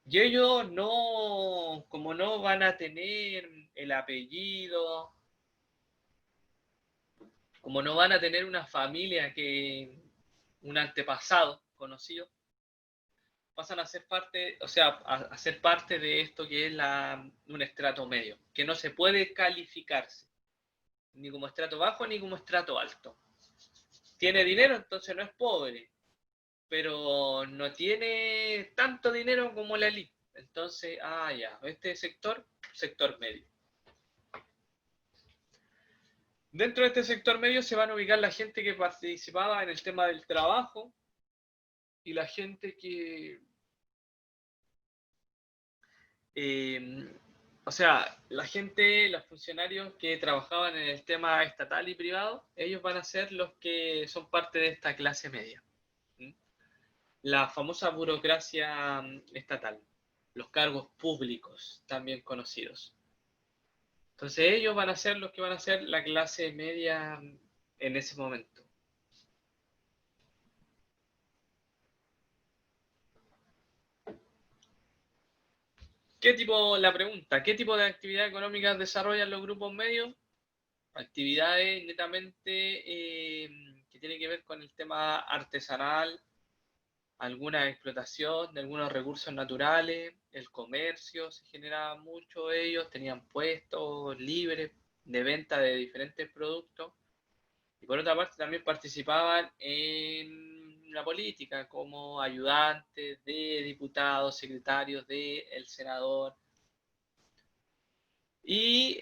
Y ellos no, como no van a tener el apellido, como no van a tener una familia un antepasado conocido, pasan a ser parte, o sea, a ser parte de esto que es un estrato medio, que no se puede calificarse, ni como estrato bajo ni como estrato alto. Tiene dinero, entonces no es pobre, pero no tiene tanto dinero como la elite. Entonces, ya, este sector medio. Dentro de este sector medio se van a ubicar la gente que participaba en el tema del trabajo y la gente que... o sea, los funcionarios que trabajaban en el tema estatal y privado, ellos van a ser los que son parte de esta clase media. La famosa burocracia estatal, los cargos públicos, también conocidos. Entonces ellos van a ser los que van a ser la clase media en ese momento. La pregunta, ¿qué tipo de actividades económicas desarrollan los grupos medios? Actividades netamente que tienen que ver con el tema artesanal, alguna explotación de algunos recursos naturales, el comercio, se generaba mucho ellos, tenían puestos libres de venta de diferentes productos, y por otra parte también participaban en la política como ayudantes de diputados, secretarios del senador, y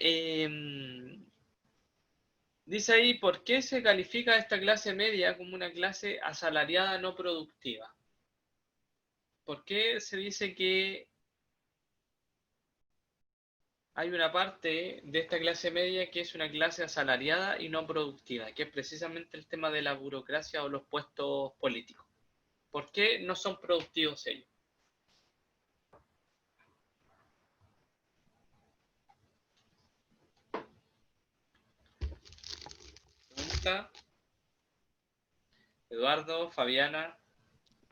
dice ahí, ¿por qué se califica a esta clase media como una clase asalariada no productiva? ¿Por qué se dice que hay una parte de esta clase media que es una clase asalariada y no productiva, que es precisamente el tema de la burocracia o los puestos políticos? ¿Por qué no son productivos ellos? Pregunta, Eduardo, Fabiana.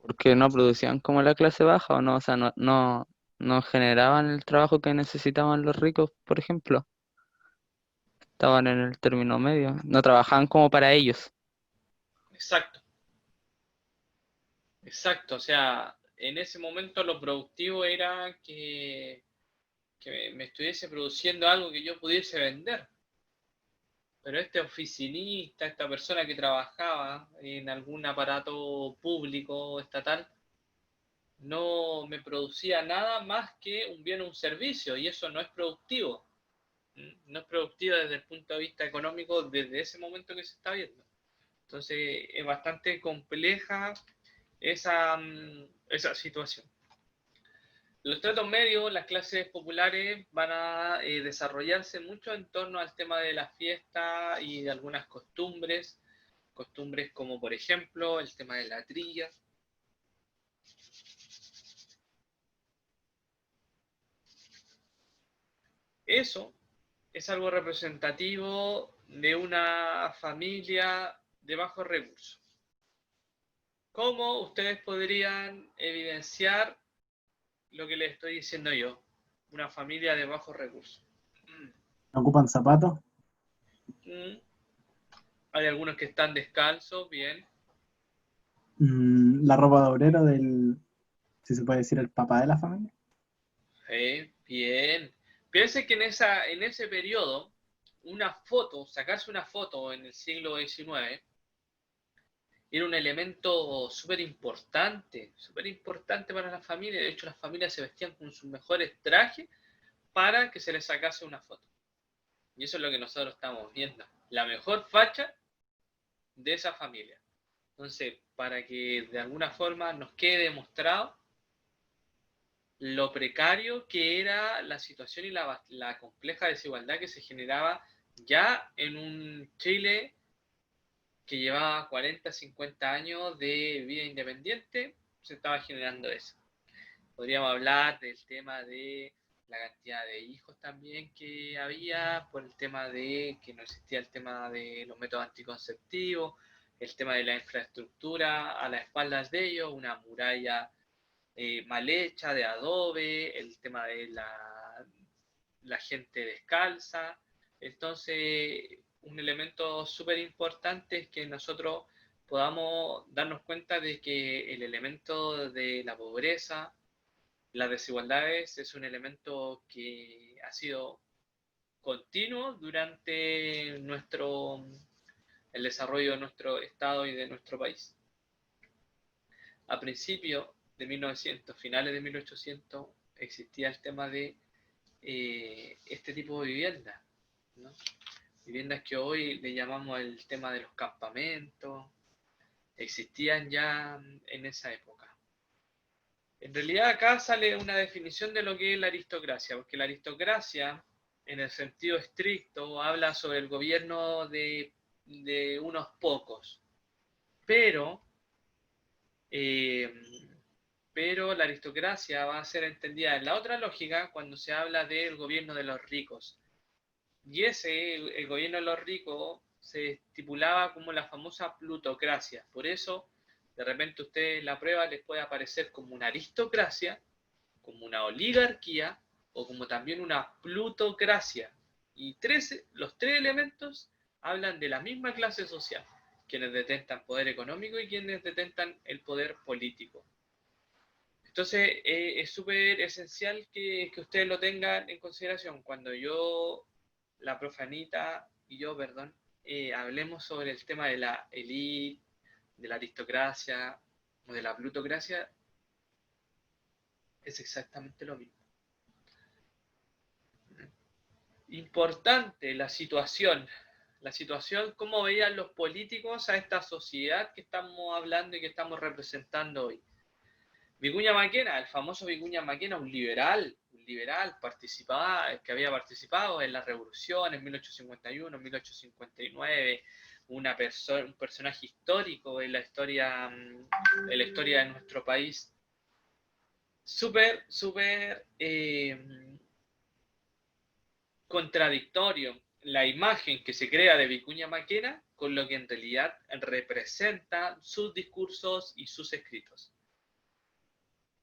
Porque no producían como la clase baja o no, o sea, no generaban el trabajo que necesitaban los ricos, por ejemplo. Estaban en el término medio, no trabajaban como para ellos. Exacto, exacto. O sea, en ese momento lo productivo era que me estuviese produciendo algo que yo pudiese vender. Pero este oficinista, esta persona que trabajaba en algún aparato público o estatal, no me producía nada más que un bien o un servicio, y eso no es productivo. No es productivo desde el punto de vista económico desde ese momento que se está viendo. Entonces es bastante compleja esa situación. Los estratos medios, las clases populares, van a desarrollarse mucho en torno al tema de la fiesta y de algunas costumbres como por ejemplo el tema de la trilla. Eso es algo representativo de una familia de bajos recursos. ¿Cómo ustedes podrían evidenciar lo que les estoy diciendo yo? Una familia de bajos recursos. ¿Ocupan zapatos? Hay algunos que están descalzos, bien. La ropa de obrero si se puede decir, el papá de la familia. Bien. Piense que en ese periodo, sacarse una foto en el siglo XIX, era un elemento súper importante para la familia. De hecho, las familias se vestían con sus mejores trajes para que se les sacase una foto. Y eso es lo que nosotros estamos viendo. La mejor facha de esa familia. Entonces, para que de alguna forma nos quede demostrado lo precario que era la situación y la compleja desigualdad que se generaba ya en un Chile que llevaba 40, 50 años de vida independiente, se estaba generando eso. Podríamos hablar del tema de la cantidad de hijos también que había, por el tema de que no existía el tema de los métodos anticonceptivos, el tema de la infraestructura a las espaldas de ellos, una muralla mal hecha de adobe, el tema de la gente descalza. Entonces, un elemento súper importante es que nosotros podamos darnos cuenta de que el elemento de la pobreza, las desigualdades, es un elemento que ha sido continuo durante el desarrollo de nuestro Estado y de nuestro país. A principios de 1900, finales de 1800, existía el tema de este tipo de viviendas, ¿no? Viviendas que hoy le llamamos el tema de los campamentos, existían ya en esa época. En realidad acá sale una definición de lo que es la aristocracia, porque la aristocracia, en el sentido estricto, habla sobre el gobierno de unos pocos, pero la aristocracia va a ser entendida en la otra lógica cuando se habla del gobierno de los ricos. Y el gobierno de los ricos, se estipulaba como la famosa plutocracia. Por eso, de repente ustedes la prueba les puede aparecer como una aristocracia, como una oligarquía o como también una plutocracia. Y los tres elementos hablan de la misma clase social, quienes detentan poder económico y quienes detentan el poder político. Entonces, es súper esencial que ustedes lo tengan en consideración. Cuando la profe Anita y yo, perdón, hablemos sobre el tema de la élite, de la aristocracia o de la plutocracia, es exactamente lo mismo. Importante la situación, cómo veían los políticos a esta sociedad que estamos hablando y que estamos representando hoy. Vicuña Maquena, el famoso Vicuña Maquena, un liberal que había participado en la revolución en 1851, 1859, un personaje histórico en la historia de nuestro país. Súper contradictorio la imagen que se crea de Vicuña Maquena con lo que en realidad representa sus discursos y sus escritos.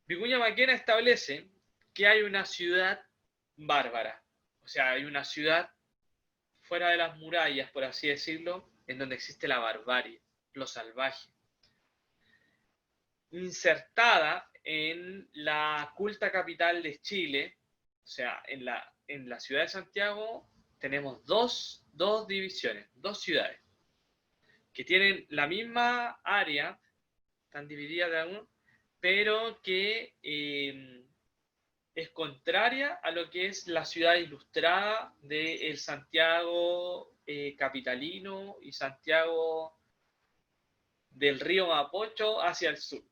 Vicuña Maquena establece que hay una ciudad bárbara, o sea, hay una ciudad fuera de las murallas, por así decirlo, en donde existe la barbarie, lo salvaje, insertada en la culta capital de Chile, o sea, en la ciudad de Santiago tenemos dos divisiones, dos ciudades, que tienen la misma área, están divididas de uno, pero que es contraria a lo que es la ciudad ilustrada de el Santiago capitalino y Santiago del río Mapocho hacia el sur.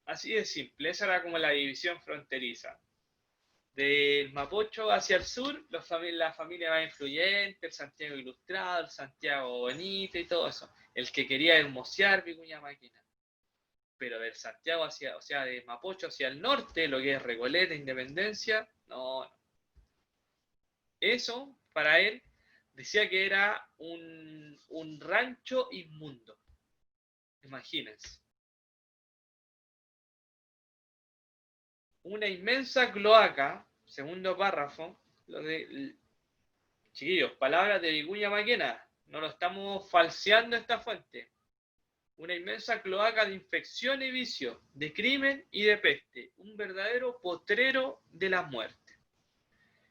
Así de simple, esa era como la división fronteriza. Del Mapocho hacia el sur, la familia más influyente, el Santiago ilustrado, el Santiago bonito y todo eso. El que quería hermosear Vicuña Maquena. Pero del Santiago o sea, de Mapocho hacia el norte, lo que es Recoleta, Independencia, no. Eso, para él, decía que era un rancho inmundo. Imagínense. Una inmensa cloaca, segundo párrafo, chiquillos, palabras de Vicuña Maquena, no lo estamos falseando esta fuente. Una inmensa cloaca de infección y vicio, de crimen y de peste, un verdadero potrero de la muerte.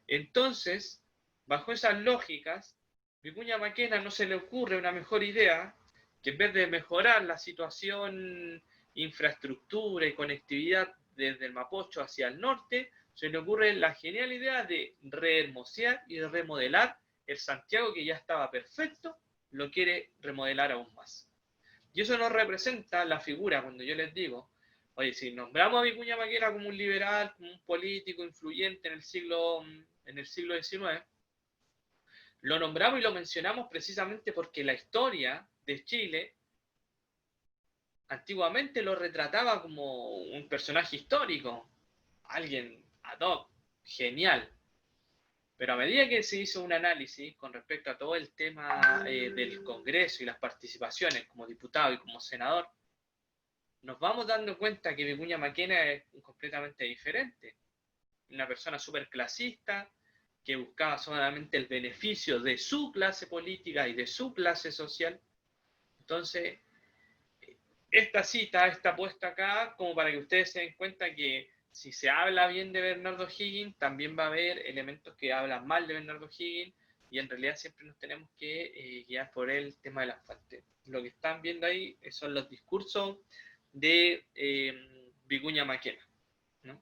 Entonces, bajo esas lógicas, Vicuña Maquena no se le ocurre una mejor idea que en vez de mejorar la situación, infraestructura y conectividad desde el Mapocho hacia el norte, se le ocurre la genial idea de rehermosear y de remodelar el Santiago que ya estaba perfecto, lo quiere remodelar aún más. Y eso nos representa la figura, cuando yo les digo, oye, si nombramos a Vicuña Maquena como un liberal, como un político influyente en el siglo XIX, lo nombramos y lo mencionamos precisamente porque la historia de Chile antiguamente lo retrataba como un personaje histórico, alguien ad hoc, genial. Pero a medida que se hizo un análisis con respecto a todo el tema del Congreso y las participaciones como diputado y como senador, nos vamos dando cuenta que Vicuña Maquena es completamente diferente. Una persona súper clasista, que buscaba solamente el beneficio de su clase política y de su clase social. Entonces, esta cita está puesta acá como para que ustedes se den cuenta que si se habla bien de Bernardo Higgins, también va a haber elementos que hablan mal de Bernardo Higgins, y en realidad siempre nos tenemos que guiar por el tema de las fuentes. Lo que están viendo ahí son los discursos de Vicuña Maquena, ¿no?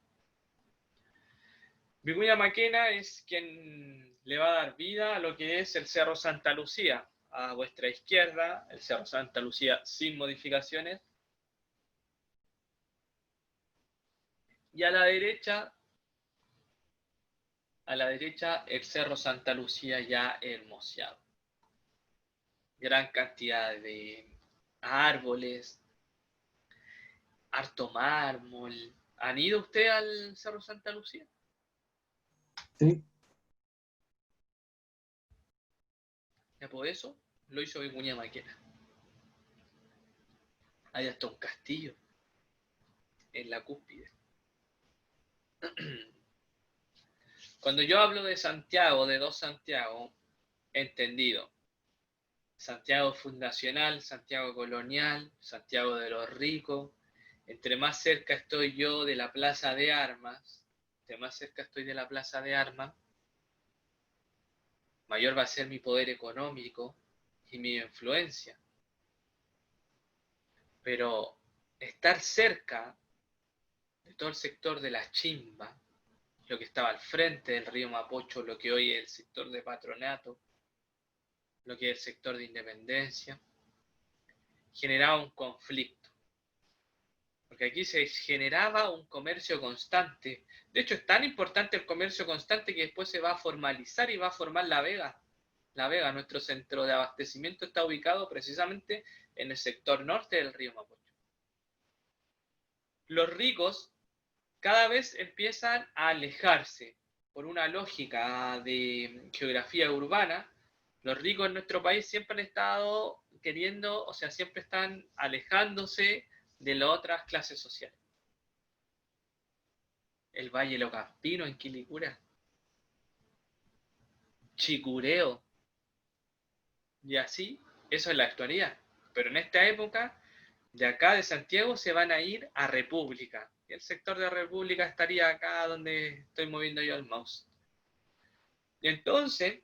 Vicuña Maquena es quien le va a dar vida a lo que es el Cerro Santa Lucía. A vuestra izquierda, el Cerro Santa Lucía sin modificaciones. Y a la derecha, el Cerro Santa Lucía ya hermoseado. Gran cantidad de árboles, harto mármol. ¿Han ido ustedes al Cerro Santa Lucía? Sí, Ya por eso lo hizo Vicuña Maquena. Hay hasta un castillo en la cúspide. Cuando yo hablo de Santiago, de dos Santiago, entendido. Santiago fundacional, Santiago colonial, Santiago de los ricos. Entre más cerca estoy yo de la plaza de armas, mayor va a ser mi poder económico y mi influencia. Pero estar cerca de todo el sector de la Chimba, lo que estaba al frente del río Mapocho, lo que hoy es el sector de Patronato, lo que es el sector de Independencia, generaba un conflicto. Porque aquí se generaba un comercio constante. De hecho, es tan importante el comercio constante que después se va a formalizar y va a formar La Vega. La Vega, nuestro centro de abastecimiento, está ubicado precisamente en el sector norte del río Mapocho. Los ricos cada vez empiezan a alejarse por una lógica de geografía urbana. Los ricos en nuestro país siempre han estado queriendo, o sea, siempre están alejándose de las otras clases sociales. El Valle de los Campinos en Quilicura, Chicureo, y así, eso es la actualidad. Pero en esta época, de acá de Santiago se van a ir a República. Y el sector de República estaría acá donde estoy moviendo yo el mouse. Y entonces,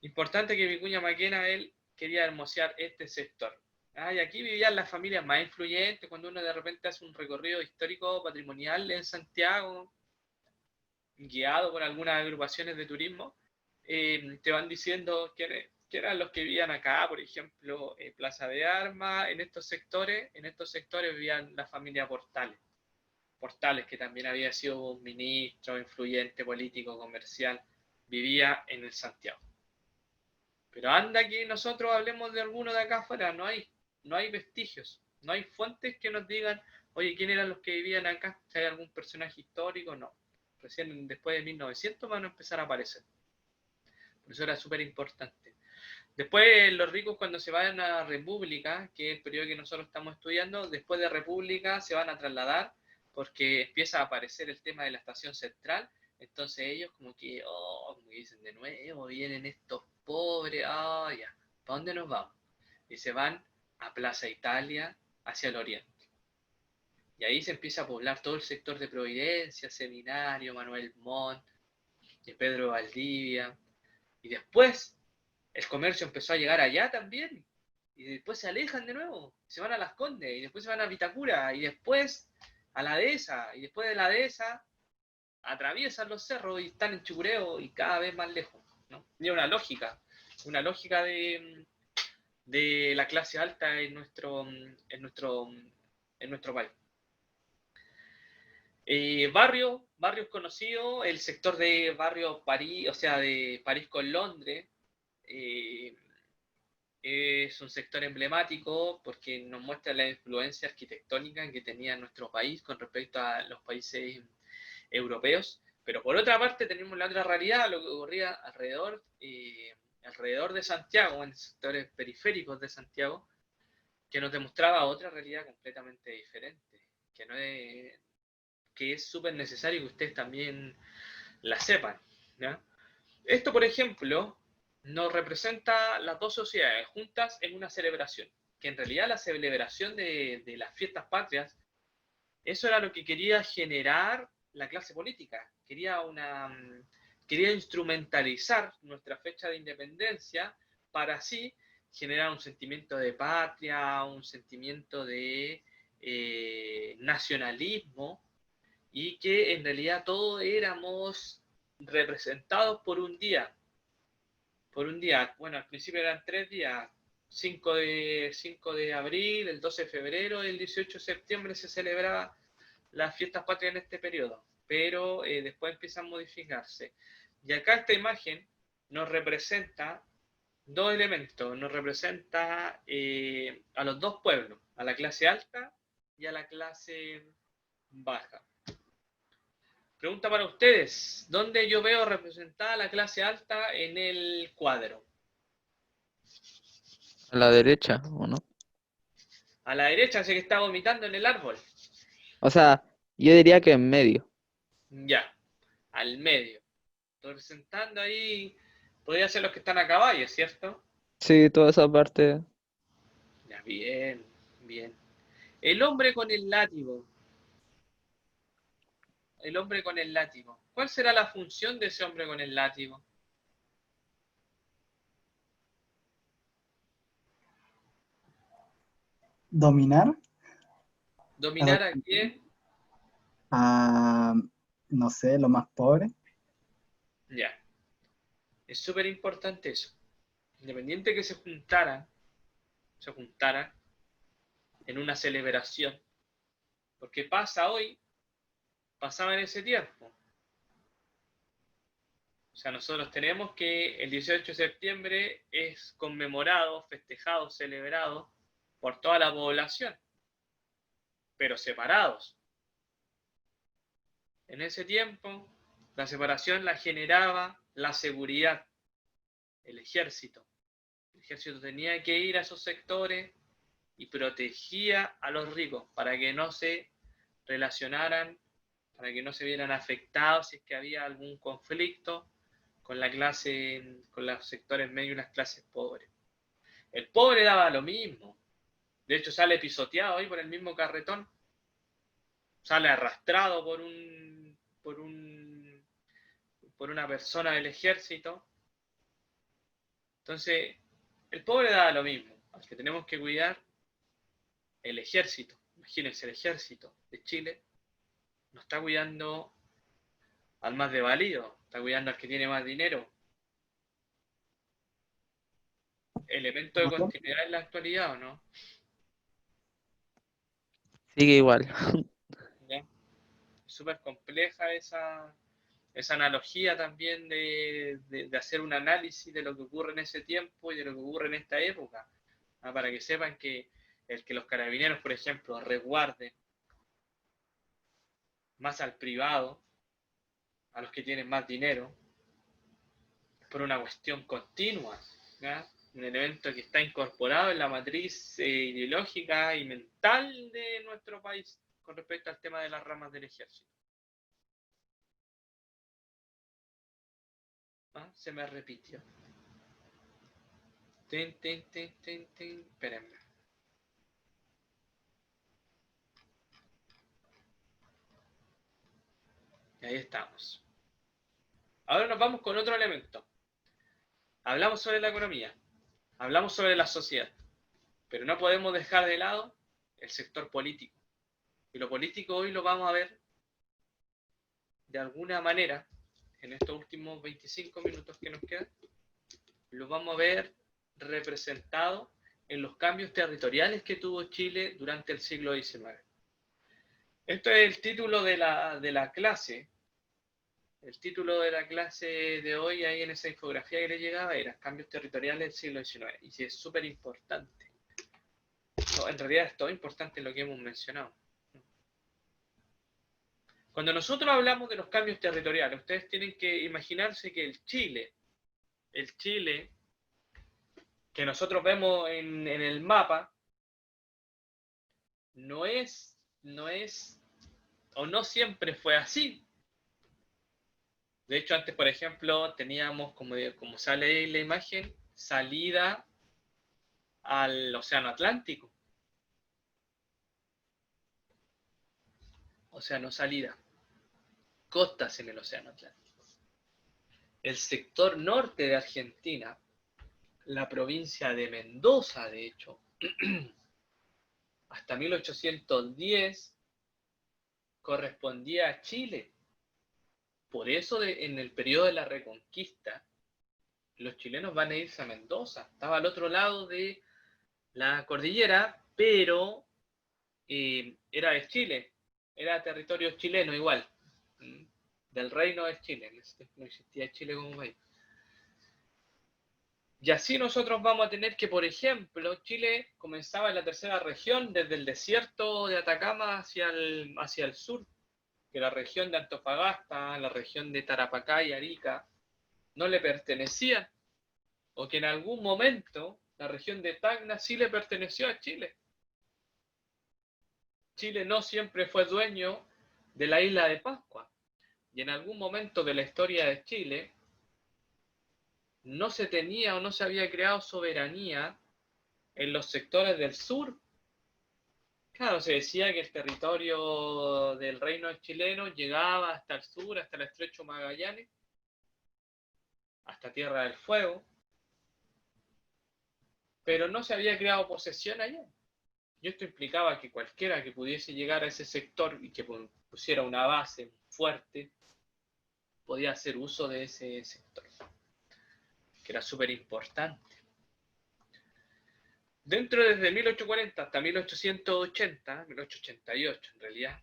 importante que Vicuña Maquena, él quería hermosear este sector. Y aquí vivían las familias más influyentes. Cuando uno de repente hace un recorrido histórico patrimonial en Santiago, guiado por algunas agrupaciones de turismo, te van diciendo que eran los que vivían acá, por ejemplo, Plaza de Armas. En estos sectores vivían la familia Portales, que también había sido un ministro, influyente, político, comercial, vivía en el Santiago. Pero anda que nosotros hablemos de alguno de acá afuera, no hay vestigios, no hay fuentes que nos digan, oye, ¿quién eran los que vivían acá? Si hay algún personaje histórico, no. Recién después de 1900 van a empezar a aparecer. Por eso era súper importante. Después los ricos, cuando se van a República, que es el periodo que nosotros estamos estudiando, después de República se van a trasladar porque empieza a aparecer el tema de la estación central. Entonces ellos como que dicen, de nuevo vienen estos pobres, ya, ¿para dónde nos vamos? Y se van a Plaza Italia, hacia el oriente. Y ahí se empieza a poblar todo el sector de Providencia, Seminario, Manuel Montt, de Pedro Valdivia. Y después el comercio empezó a llegar allá también. Y después se alejan de nuevo, se van a Las Condes, y después se van a Vitacura, y después a la Dehesa, y después de la Dehesa atraviesan los cerros y están en Chicureo y cada vez más lejos, ¿no? Y una lógica de la clase alta en nuestro país. Barrios conocidos, el sector de barrio París, o sea, de París con Londres, es un sector emblemático porque nos muestra la influencia arquitectónica que tenía nuestro país con respecto a los países europeos, Pero por otra parte tenemos la otra realidad, lo que ocurría alrededor de Santiago, en sectores periféricos de Santiago, que nos demostraba otra realidad completamente diferente, que es súper necesario que ustedes también la sepan, ¿ya? Esto, por ejemplo, nos representa las dos sociedades juntas en una celebración, que en realidad la celebración de las fiestas patrias, eso era lo que quería generar la clase política, quería instrumentalizar nuestra fecha de independencia para así generar un sentimiento de patria, un sentimiento de nacionalismo, y que en realidad todos éramos representados por un día. Bueno, al principio eran 3 días, 5 de abril, el 12 de febrero y el 18 de septiembre se celebraba las fiestas patrias en este periodo, pero después empiezan a modificarse. Y acá esta imagen nos representa dos elementos, nos representa a los dos pueblos, a la clase alta y a la clase baja. Pregunta para ustedes, ¿dónde yo veo representada la clase alta en el cuadro? A la derecha, ¿o no? A la derecha, sé que está vomitando en el árbol. O sea, yo diría que en medio. Ya, al medio. Representando ahí, podría ser los que están a caballo, ¿cierto? Sí, toda esa parte. Ya, bien, bien. El hombre con el látigo. El hombre con el látigo. ¿Cuál será la función de ese hombre con el látigo? Dominar ¿Dominar a quién? a, no sé, lo más pobre. Ya. Es súper importante eso. Independiente que se juntaran en una celebración. Porque pasa hoy, pasaba en ese tiempo. O sea, nosotros tenemos que el 18 de septiembre es conmemorado, festejado, celebrado por toda la población, pero separados. En ese tiempo, la separación la generaba la seguridad, el ejército. El ejército tenía que ir a esos sectores y protegía a los ricos para que no se relacionaran, para que no se vieran afectados si es que había algún conflicto con la clase, con los sectores medios y las clases pobres. El pobre daba lo mismo. De hecho, sale pisoteado ahí por el mismo carretón. Sale arrastrado por una persona del ejército. Entonces, el pobre daba lo mismo. Al que tenemos que cuidar, el ejército. Imagínense, el ejército de Chile no está cuidando al más desvalido, está cuidando al que tiene más dinero. ¿Elemento de continuidad en la actualidad o no? Sigue igual. ¿Ya? Es súper compleja esa analogía también de hacer un análisis de lo que ocurre en ese tiempo y de lo que ocurre en esta época, ¿no? Para que sepan que el que los carabineros, por ejemplo, resguarden más al privado, a los que tienen más dinero, por una cuestión continua, ¿ya? Un elemento que está incorporado en la matriz ideológica y mental de nuestro país con respecto al tema de las ramas del ejército. ¿Ah? Se me repitió. Espérenme. Y ahí estamos. Ahora nos vamos con otro elemento. Hablamos sobre la economía, hablamos sobre la sociedad, pero no podemos dejar de lado el sector político. Y lo político hoy lo vamos a ver de alguna manera, en estos últimos 25 minutos que nos quedan, lo vamos a ver representado en los cambios territoriales que tuvo Chile durante el siglo XIX. Esto es el título de la clase. El título de la clase de hoy, ahí en esa infografía que le llegaba, era Cambios territoriales del siglo XIX. Y sí, es súper importante. No, en realidad es todo importante lo que hemos mencionado. Cuando nosotros hablamos de los cambios territoriales, ustedes tienen que imaginarse que el Chile que nosotros vemos en el mapa, no es, o no siempre fue así. De hecho, antes, por ejemplo, teníamos, como sale ahí en la imagen, salida al Océano Atlántico. Océano salida. Costas en el Océano Atlántico. El sector norte de Argentina, la provincia de Mendoza, de hecho, hasta 1810 correspondía a Chile. Por eso en el periodo de la Reconquista, los chilenos van a irse a Mendoza. Estaba al otro lado de la cordillera, pero era de Chile. Era territorio chileno igual. Del reino de Chile. No existía Chile como país. Y así nosotros vamos a tener que, por ejemplo, Chile comenzaba en la tercera región, desde el desierto de Atacama hacia el sur, que la región de Antofagasta, la región de Tarapacá y Arica, no le pertenecían, o que en algún momento la región de Tacna sí le perteneció a Chile. Chile no siempre fue dueño de la isla de Pascua, y en algún momento de la historia de Chile no se tenía o no se había creado soberanía en los sectores del sur. Claro, se decía que el territorio del reino chileno llegaba hasta el sur, hasta el estrecho Magallanes, hasta Tierra del Fuego, pero no se había creado posesión allá. Y esto implicaba que cualquiera que pudiese llegar a ese sector y que pusiera una base fuerte, podía hacer uso de ese sector, que era súper importante. Dentro desde 1840 hasta 1880, 1888 en realidad,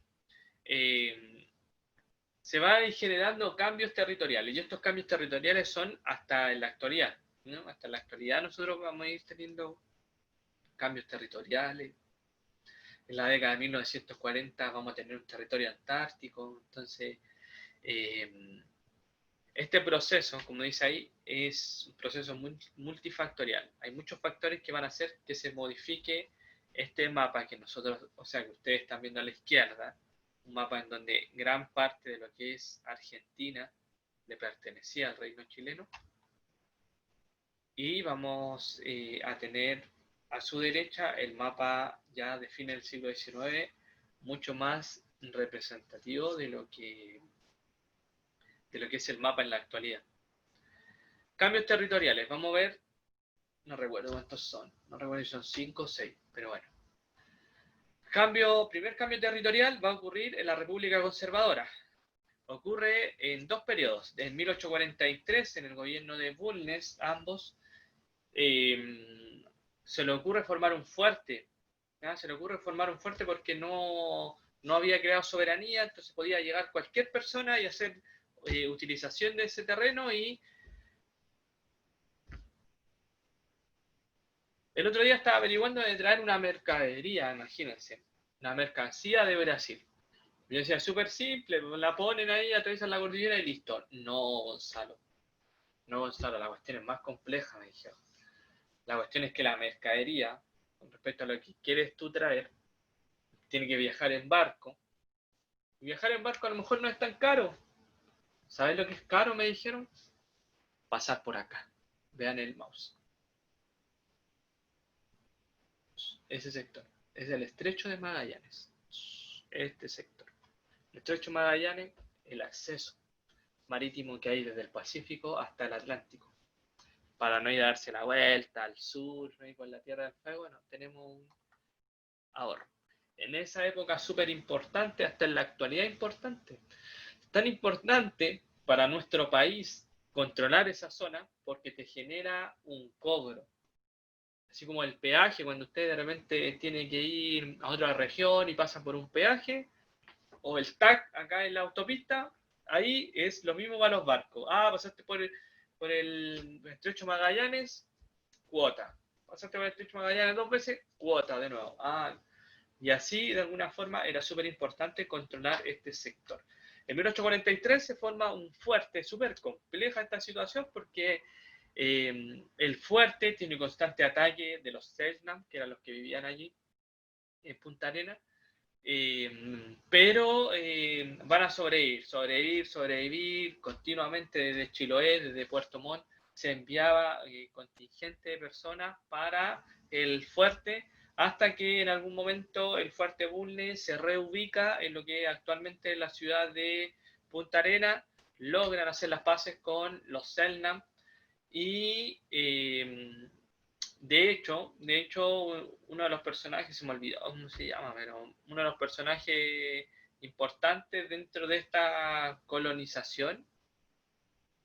se van generando cambios territoriales, y estos cambios territoriales son hasta en la actualidad, ¿no? Hasta en la actualidad nosotros vamos a ir teniendo cambios territoriales. En la década de 1940 vamos a tener un territorio antártico. Entonces, este proceso, como dice ahí, es un proceso multifactorial. Hay muchos factores que van a hacer que se modifique este mapa que nosotros, o sea, que ustedes están viendo a la izquierda, un mapa en donde gran parte de lo que es Argentina le pertenecía al reino chileno. Y vamos a tener a su derecha el mapa ya de fin del siglo XIX, mucho más representativo de lo que es el mapa en la actualidad. Cambios territoriales, vamos a ver, no recuerdo cuántos son, no recuerdo si son 5 o 6, pero bueno. Primer cambio territorial va a ocurrir en la República Conservadora. Ocurre en dos periodos. En 1843, en el gobierno de Bulnes, ambos, se le ocurre formar un fuerte. ¿Ya? Se le ocurre formar un fuerte porque no había creado soberanía, entonces podía llegar cualquier persona y hacer utilización de ese terreno. Y el otro día estaba averiguando de traer una mercadería, imagínense, una mercancía de Brasil. Yo decía, súper simple, la ponen ahí, atraviesan la cordillera y listo. No, Gonzalo, la cuestión es más compleja, me dijeron. La cuestión es que la mercadería, con respecto a lo que quieres tú traer, tiene que viajar en barco. Y viajar en barco a lo mejor no es tan caro. ¿Sabes lo que es caro? Me dijeron. Pasar por acá. Vean el mouse. Ese sector. Es el estrecho de Magallanes. Este sector. El estrecho de Magallanes, el acceso marítimo que hay desde el Pacífico hasta el Atlántico. Para no ir a darse la vuelta al sur, no ir con la Tierra del Fuego, bueno, tenemos un ahorro. En esa época súper importante, hasta en la actualidad importante. Tan importante para nuestro país controlar esa zona porque te genera un cobro. Así como el peaje, cuando usted de repente tiene que ir a otra región y pasa por un peaje, o el TAC acá en la autopista, ahí es lo mismo para los barcos. Pasaste por el estrecho Magallanes, cuota. Pasaste por el estrecho Magallanes 2 veces, cuota de nuevo. Y así, de alguna forma, era súper importante controlar este sector. En 1843 se forma un fuerte, súper compleja esta situación porque el fuerte tiene constante ataque de los Selknam, que eran los que vivían allí en Punta Arenas, pero van a sobrevivir continuamente desde Chiloé, desde Puerto Montt. Se enviaba contingente de personas para el fuerte hasta que en algún momento el fuerte Bulnes se reubica en lo que actualmente es la ciudad de Punta Arenas, logran hacer las paces con los Selknam y de hecho, uno de los personajes, se me olvidó cómo se llama, pero uno de los personajes importantes dentro de esta colonización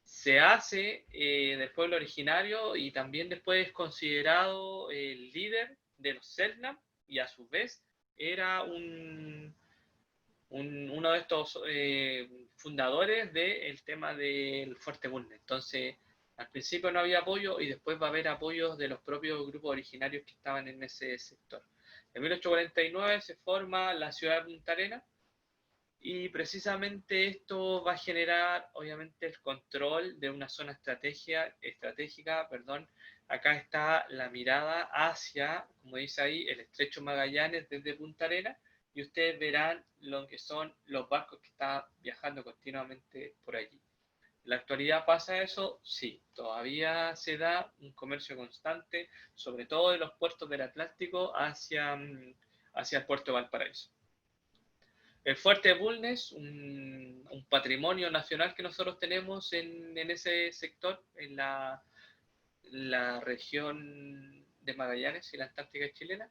se hace del pueblo originario y también después es considerado el líder de los Selknam y a su vez era uno de estos fundadores del tema del Fuerte Bulnes. Entonces, al principio no había apoyo y después va a haber apoyos de los propios grupos originarios que estaban en ese sector. En 1849 se forma la ciudad de Punta Arenas y precisamente esto va a generar obviamente el control de una zona estratégica. Acá está la mirada hacia, como dice ahí, el estrecho Magallanes desde Punta Arenas y ustedes verán lo que son los barcos que están viajando continuamente por allí. ¿En la actualidad pasa eso? Sí, todavía se da un comercio constante, sobre todo de los puertos del Atlántico hacia el puerto de Valparaíso. El Fuerte Bulnes, un patrimonio nacional que nosotros tenemos en ese sector, en la región de Magallanes y la Antártica chilena,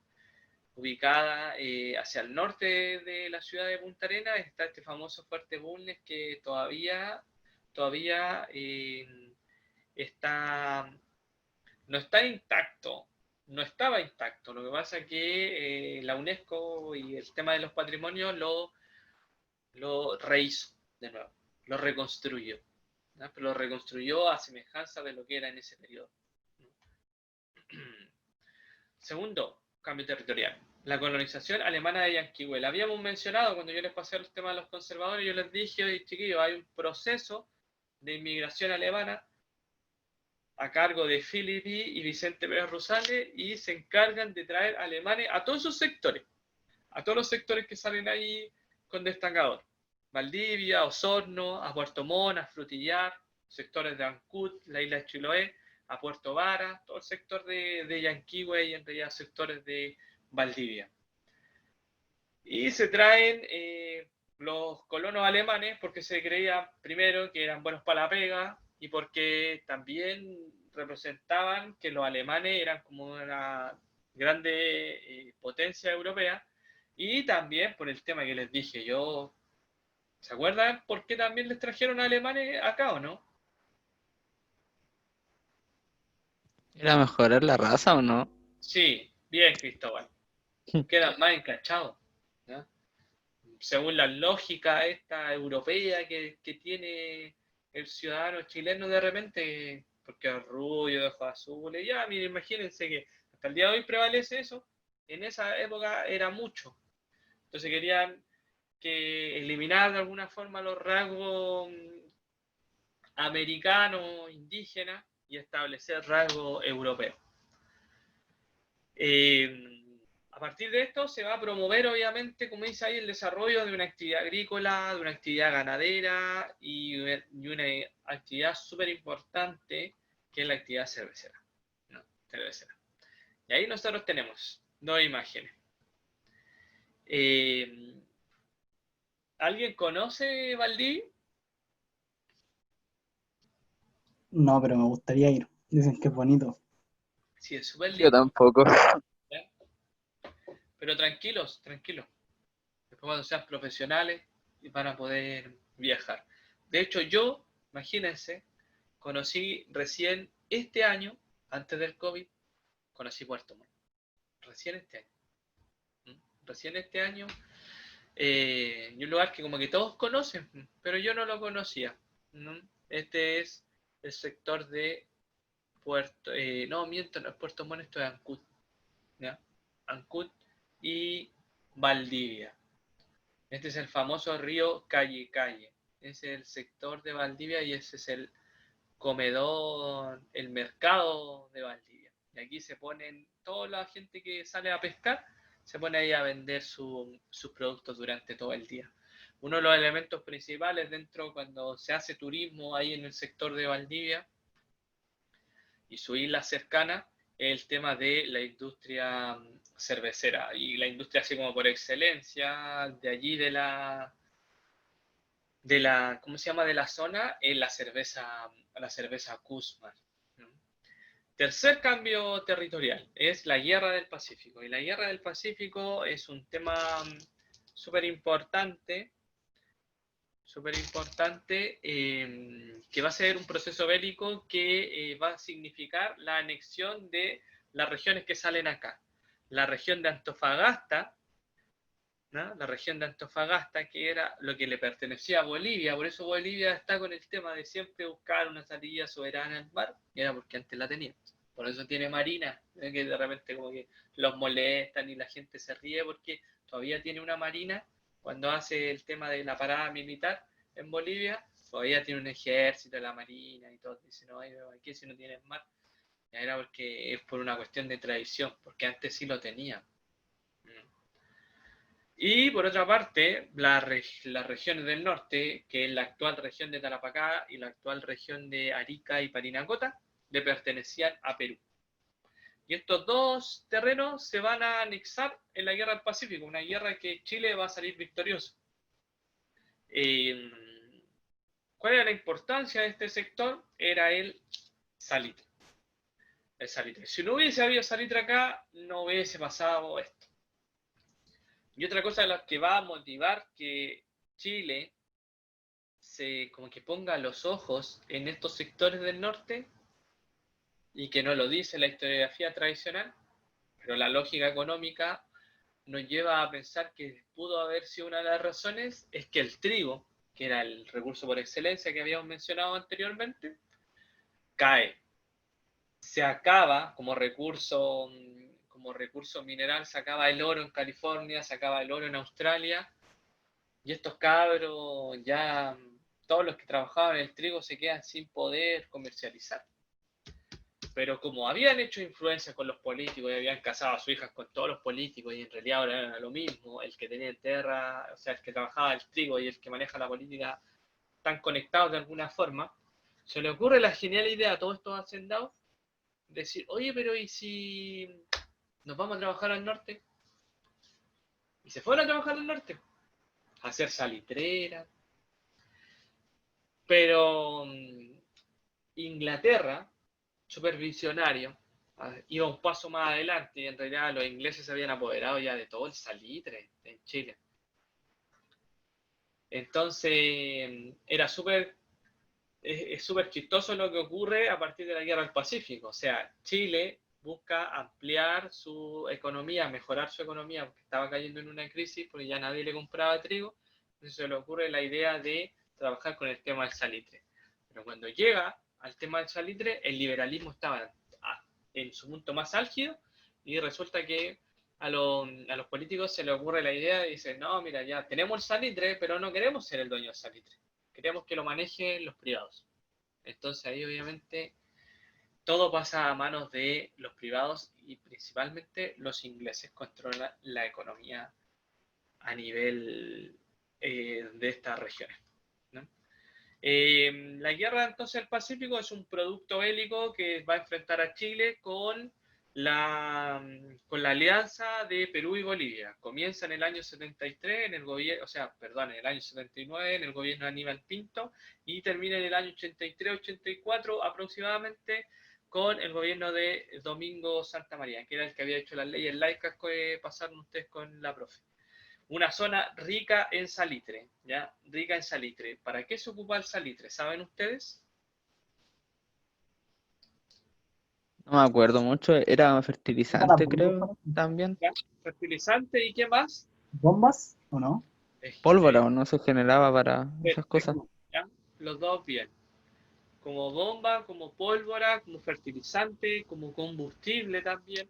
ubicada hacia el norte de la ciudad de Punta Arenas, está este famoso Fuerte Bulnes que todavía no está intacto, no estaba intacto. Lo que pasa es que la UNESCO y el tema de los patrimonios lo rehizo de nuevo, lo reconstruyó, ¿no? Pero lo reconstruyó a semejanza de lo que era en ese periodo. Segundo, cambio territorial. La colonización alemana de Yanquihue. Habíamos mencionado cuando yo les pasé los temas de los conservadores, yo les dije, oye chiquillos, hay un proceso de inmigración alemana a cargo de Philip y Vicente Pérez Rosales y se encargan de traer alemanes a todos esos sectores, a todos los sectores que salen ahí con destacador. Valdivia, Osorno, a Puerto Montt, a Frutillar, sectores de Ancud, la isla de Chiloé, a Puerto Vara, todo el sector de Yanquihue y en realidad sectores de Valdivia. Y se traen los colonos alemanes porque se creía primero que eran buenos para la pega y porque también representaban que los alemanes eran como una grande potencia europea y también por el tema que les dije yo. ¿Se acuerdan por qué también les trajeron a alemanes acá o no? ¿Era mejorar la raza o no? Sí, bien Cristóbal. Quedan más enganchados, ¿no? Según la lógica esta europea que tiene el ciudadano chileno de repente, porque es rubio, de ojos azules, ya, miren, imagínense que hasta el día de hoy prevalece eso, en esa época era mucho. Entonces querían que eliminar de alguna forma los rasgos americanos, indígenas, y establecer rasgos europeos. A partir de esto se va a promover, obviamente, como dice ahí, el desarrollo de una actividad agrícola, de una actividad ganadera y una actividad súper importante que es la actividad cervecera. ¿No? Cervecera. Y ahí nosotros tenemos dos imágenes. ¿Alguien conoce Valdivia? No, pero me gustaría ir. Dicen que es bonito. Sí, es súper Yo lindo. tampoco. ¿Ya? Pero tranquilos. Después cuando sean profesionales van a poder viajar. De hecho, yo, imagínense, conocí recién este año, antes del COVID, conocí Puerto Montt. Recién este año. Recién este año. Y un lugar que como que todos conocen, pero yo no lo conocía. ¿No? Este es el sector de Puerto... no, miento, no es Puerto Montt, esto es Ancud. ¿Ya? Ancud y Valdivia. Este es el famoso río Calle. es el sector de Valdivia y ese es el comedor, el mercado de Valdivia. Y aquí se ponen, toda la gente que sale a pescar, se pone ahí a vender sus productos durante todo el día. Uno de los elementos principales dentro cuando se hace turismo ahí en el sector de Valdivia y su isla cercana es el tema de la industria cervecera y la industria así como por excelencia de allí de la ¿cómo se llama? De la zona es la cerveza Kuzman. Tercer cambio territorial es la Guerra del Pacífico. Y la Guerra del Pacífico es un tema súper importante, que va a ser un proceso bélico que va a significar la anexión de las regiones que salen acá. La región de Antofagasta, ¿no? La región de Antofagasta, que era lo que le pertenecía a Bolivia, por eso Bolivia está con el tema de siempre buscar una salida soberana al mar, y era porque antes la tenía. Por eso tiene marina, que de repente como que los molestan y la gente se ríe porque todavía tiene una marina. Cuando hace el tema de la parada militar en Bolivia, todavía tiene un ejército de la marina y todo. Dicen, no, aquí si no tienes mar. Ya era porque es por una cuestión de tradición, porque antes sí lo tenía. Y por otra parte, las regiones del norte, que es la actual región de Tarapacá y la actual región de Arica y Parinacota, le pertenecían a Perú. Y estos dos terrenos se van a anexar en la Guerra del Pacífico, una guerra que Chile va a salir victorioso. ¿Cuál era la importancia de este sector? Era el salitre. El salitre. Si no hubiese habido salitre acá, no hubiese pasado esto. Y otra cosa de la que va a motivar que Chile se como que ponga los ojos en estos sectores del norte y que no lo dice la historiografía tradicional, pero la lógica económica nos lleva a pensar que pudo haber sido una de las razones, es que el trigo, que era el recurso por excelencia que habíamos mencionado anteriormente, cae. Se acaba como recurso mineral, se acaba el oro en California, se acaba el oro en Australia, y estos cabros ya, todos los que trabajaban en el trigo se quedan sin poder comercializar. Pero como habían hecho influencia con los políticos y habían casado a sus hijas con todos los políticos y en realidad ahora era lo mismo, el que tenía tierra, o sea, el que trabajaba el trigo y el que maneja la política están conectados de alguna forma, se le ocurre la genial idea a todos estos hacendados decir, oye, pero ¿y si nos vamos a trabajar al norte? Y se fueron a trabajar al norte, a hacer salitrera. Pero Inglaterra, supervisionario, iba un paso más adelante y en realidad los ingleses se habían apoderado ya de todo el salitre en Chile. Entonces era es súper chistoso lo que ocurre a partir de la Guerra del Pacífico. O sea, Chile busca ampliar su economía, mejorar su economía, porque estaba cayendo en una crisis porque ya nadie le compraba trigo. Entonces se le ocurre la idea de trabajar con el tema del salitre. Pero cuando llega al tema del salitre, el liberalismo estaba en su punto más álgido y resulta que a los políticos se les ocurre la idea y dicen, no, mira, ya tenemos el salitre, pero no queremos ser el dueño del salitre. Queremos que lo manejen los privados. Entonces ahí obviamente todo pasa a manos de los privados y principalmente los ingleses controlan la economía a nivel de estas regiones, ¿no? La guerra entonces del Pacífico es un producto bélico que va a enfrentar a Chile con la alianza de Perú y Bolivia. Comienza en el año 73, en el año 79, en el gobierno de Aníbal Pinto, y termina en el año 83-84 aproximadamente con el gobierno de Domingo Santa María, que era el que había hecho las leyes laicas que pasaron ustedes con la profe. Una zona rica en salitre, ¿ya? Rica en salitre. ¿Para qué se ocupa el salitre? ¿Saben ustedes? No me acuerdo mucho, era fertilizante, creo, también. ¿Ya? Fertilizante y qué más. ¿Bombas o no? Pólvora, ¿o no se generaba para esas cosas? ¿Ya? Los dos bien. Como bomba, como pólvora, como fertilizante, como combustible también.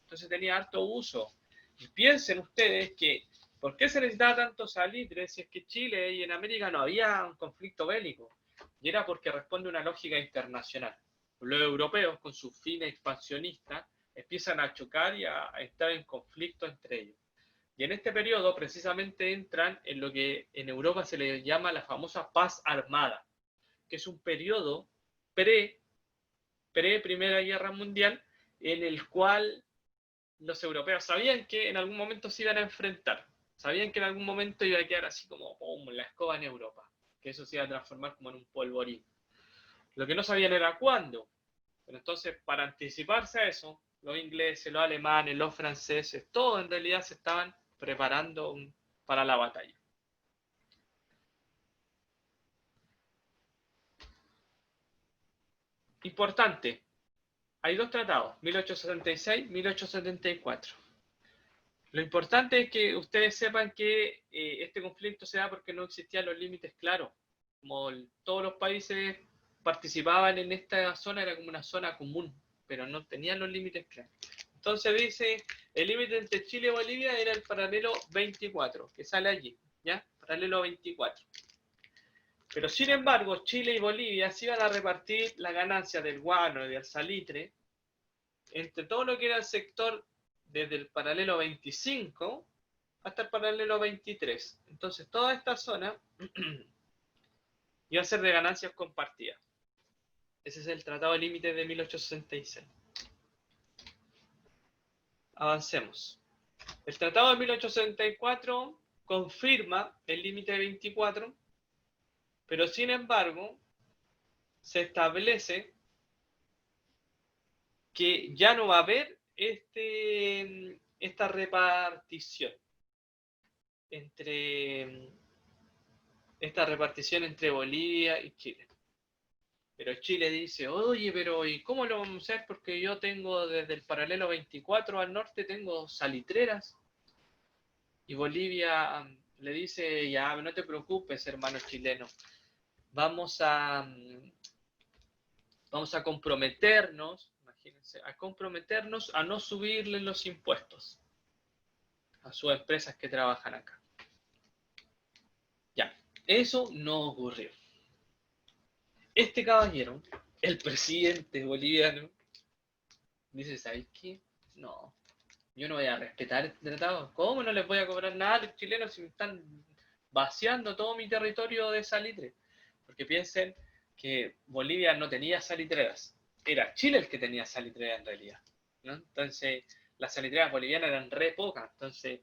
Entonces tenía harto uso. Y piensen ustedes que, ¿Por qué se necesitaba tanto salitre si es que Chile y en América no había un conflicto bélico? Y era porque responde a una lógica internacional. Los europeos, con sus fines expansionistas, empiezan a chocar y a estar en conflicto entre ellos. Y en este periodo precisamente entran en lo que en Europa se le llama la famosa paz armada, que es un periodo pre-Primera Guerra Mundial, en el cual los europeos sabían que en algún momento se iban a enfrentar, sabían que en algún momento iba a quedar así como ¡pum!, la escoba en Europa, que eso se iba a transformar como en un polvorín. Lo que no sabían era cuándo. Pero entonces, para anticiparse a eso, los ingleses, los alemanes, los franceses, todos en realidad se estaban preparando para la batalla. Importante, hay dos tratados, 1876 y 1874. Lo importante es que ustedes sepan que este conflicto se da porque no existían los límites claros. Como todos los países participaban en esta zona, era como una zona común, pero no tenían los límites claros. Entonces dice, el límite entre Chile y Bolivia era el paralelo 24, que sale allí, ¿ya? Paralelo 24. Pero sin embargo, Chile y Bolivia se iban a repartir la ganancia del guano y del salitre entre todo lo que era el sector desde el paralelo 25 hasta el paralelo 23. Entonces, toda esta zona iba a ser de ganancias compartidas. Ese es el Tratado de Límites de 1866. Avancemos. El Tratado de 1864 confirma el límite de 24, pero sin embargo se establece que ya no va a haber esta repartición entre Bolivia y Chile. Pero Chile dice, oye, pero ¿y cómo lo vamos a hacer? Porque yo tengo desde el paralelo 24 al norte, tengo salitreras. Y Bolivia le dice, ya, no te preocupes, hermano chileno. Vamos a comprometernos, imagínense, a no subirle los impuestos a sus empresas que trabajan acá. Ya, eso no ocurrió. Este caballero, el presidente boliviano, dice, ¿sabes qué? No, yo no voy a respetar este tratado. ¿Cómo no les voy a cobrar nada a los chilenos si me están vaciando todo mi territorio de salitre? Porque piensen que Bolivia no tenía salitreras. Era Chile el que tenía salitreras en realidad, ¿no? Entonces, las salitreras bolivianas eran re pocas. Entonces,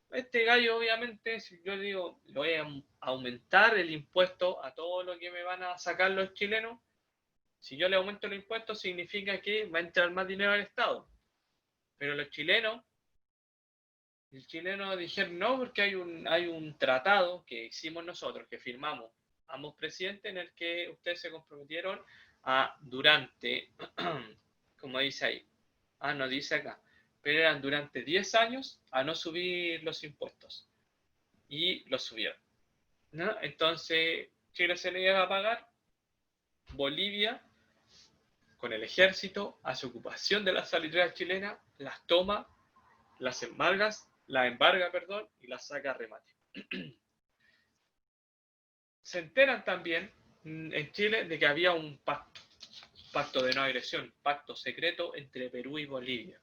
este gallo, obviamente, si yo digo, le voy a aumentar el impuesto a todo lo que me van a sacar los chilenos, si yo le aumento el impuesto, significa que va a entrar más dinero al Estado. Pero los chilenos dijeron no, porque hay un tratado que hicimos nosotros, que firmamos ambos presidentes, en el que ustedes se comprometieron a durante, como dice ahí, no dice acá, pero eran durante 10 años a no subir los impuestos. Y los subieron, ¿no? Entonces, Chile se le iba a pagar, Bolivia, con el ejército, hace ocupación de las salitreras chilenas, las toma, las embarga, y las saca a remate. Se enteran también en Chile de que había un pacto de no agresión, pacto secreto entre Perú y Bolivia.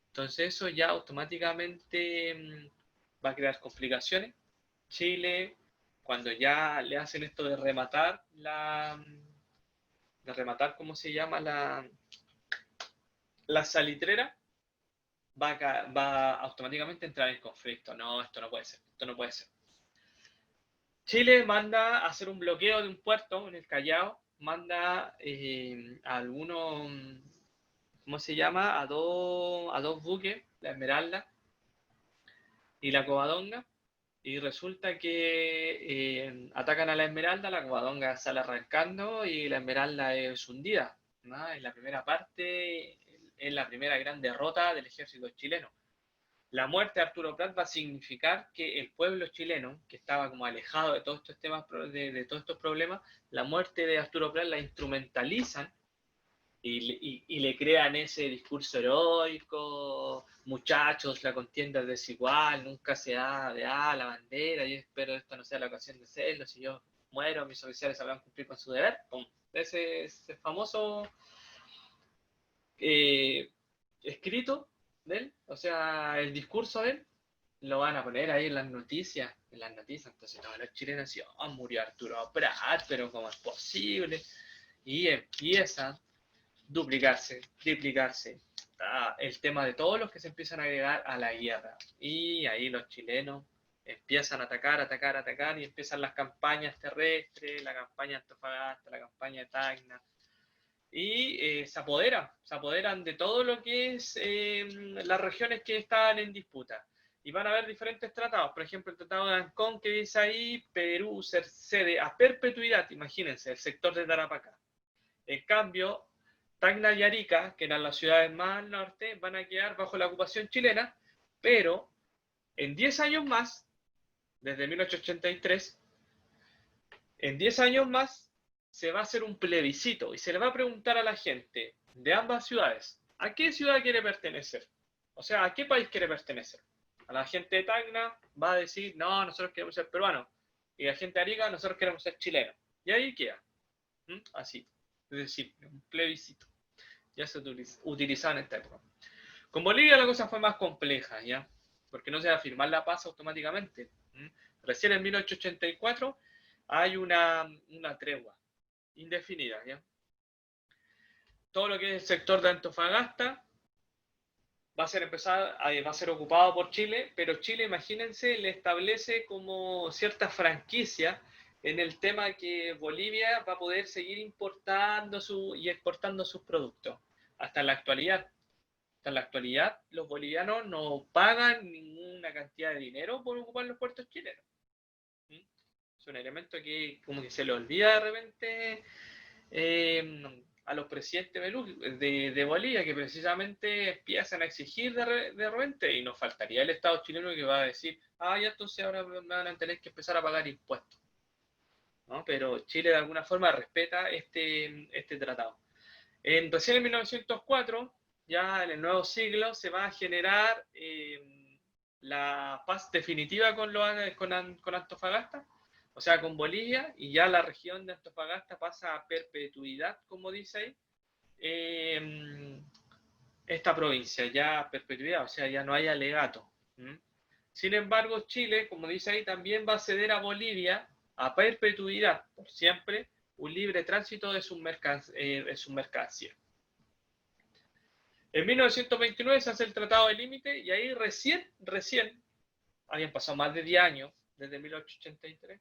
Entonces eso ya automáticamente va a crear complicaciones. Chile, cuando ya le hacen esto de rematar ¿cómo se llama? La salitrera, va automáticamente a entrar en conflicto. No, esto no puede ser. Chile manda a hacer un bloqueo de un puerto en el Callao, manda a algunos, ¿cómo se llama? A dos buques, la Esmeralda y la Covadonga, y resulta que atacan a la Esmeralda, la Covadonga sale arrancando y la Esmeralda es hundida, ¿no? En la primera parte, es la primera gran derrota del ejército chileno. La muerte de Arturo Prat va a significar que el pueblo chileno, que estaba como alejado de todos estos temas, de todos estos problemas, la muerte de Arturo Prat la instrumentalizan y le crean ese discurso heroico, muchachos, la contienda es desigual, nunca se da de la bandera, y espero esto no sea la ocasión de hacerlo, si yo muero, mis oficiales sabrán cumplir con su deber. ¡Pum! Ese famoso escrito de él, o sea, el discurso de él, lo van a poner ahí en las noticias, entonces todos los chilenos decían, oh, murió Arturo Prat, pero ¿cómo es posible? Y empieza a duplicarse, triplicarse el tema de todos los que se empiezan a agregar a la guerra. Y ahí los chilenos empiezan a atacar, y empiezan las campañas terrestres, la campaña de Antofagasta, la campaña de Tacna, y se apoderan de todo lo que es las regiones que estaban en disputa. Y van a haber diferentes tratados, por ejemplo el tratado de Ancón, que dice ahí, Perú se cede a perpetuidad, imagínense, el sector de Tarapacá. En cambio, Tacna y Arica, que eran las ciudades más al norte, van a quedar bajo la ocupación chilena, pero en 10 años más, desde 1883, en 10 años más, se va a hacer un plebiscito y se le va a preguntar a la gente de ambas ciudades, ¿a qué ciudad quiere pertenecer? O sea, ¿a qué país quiere pertenecer? A la gente de Tacna va a decir, no, nosotros queremos ser peruanos. Y la gente de Arica, nosotros queremos ser chilenos. Y ahí queda. Así. Es decir, un plebiscito. Ya se utilizaba en esta época. Con Bolivia la cosa fue más compleja, ¿ya? Porque no se va a firmar la paz automáticamente. Recién en 1884 hay una tregua indefinida, ¿ya? Todo lo que es el sector de Antofagasta va a ser ocupado por Chile, pero Chile, imagínense, le establece como cierta franquicia en el tema que Bolivia va a poder seguir importando y exportando sus productos. Hasta en la actualidad. Hasta en la actualidad, los bolivianos no pagan ninguna cantidad de dinero por ocupar los puertos chilenos. Es un elemento que como que se le olvida de repente a los presidentes de Bolivia, que precisamente empiezan a exigir de repente, y nos faltaría el Estado chileno que va a decir, ya entonces ahora me van a tener que empezar a pagar impuestos, ¿no? Pero Chile de alguna forma respeta este tratado. Recién en 1904, ya en el nuevo siglo, se va a generar la paz definitiva con Antofagasta, o sea, con Bolivia, y ya la región de Antofagasta pasa a perpetuidad, como dice ahí, esta provincia, ya a perpetuidad, o sea, ya no hay alegato. Sin embargo, Chile, como dice ahí, también va a ceder a Bolivia a perpetuidad, por siempre, un libre tránsito de sus mercancías. En 1929 se hace el Tratado de Límite y ahí recién, habían pasado más de 10 años, desde 1883,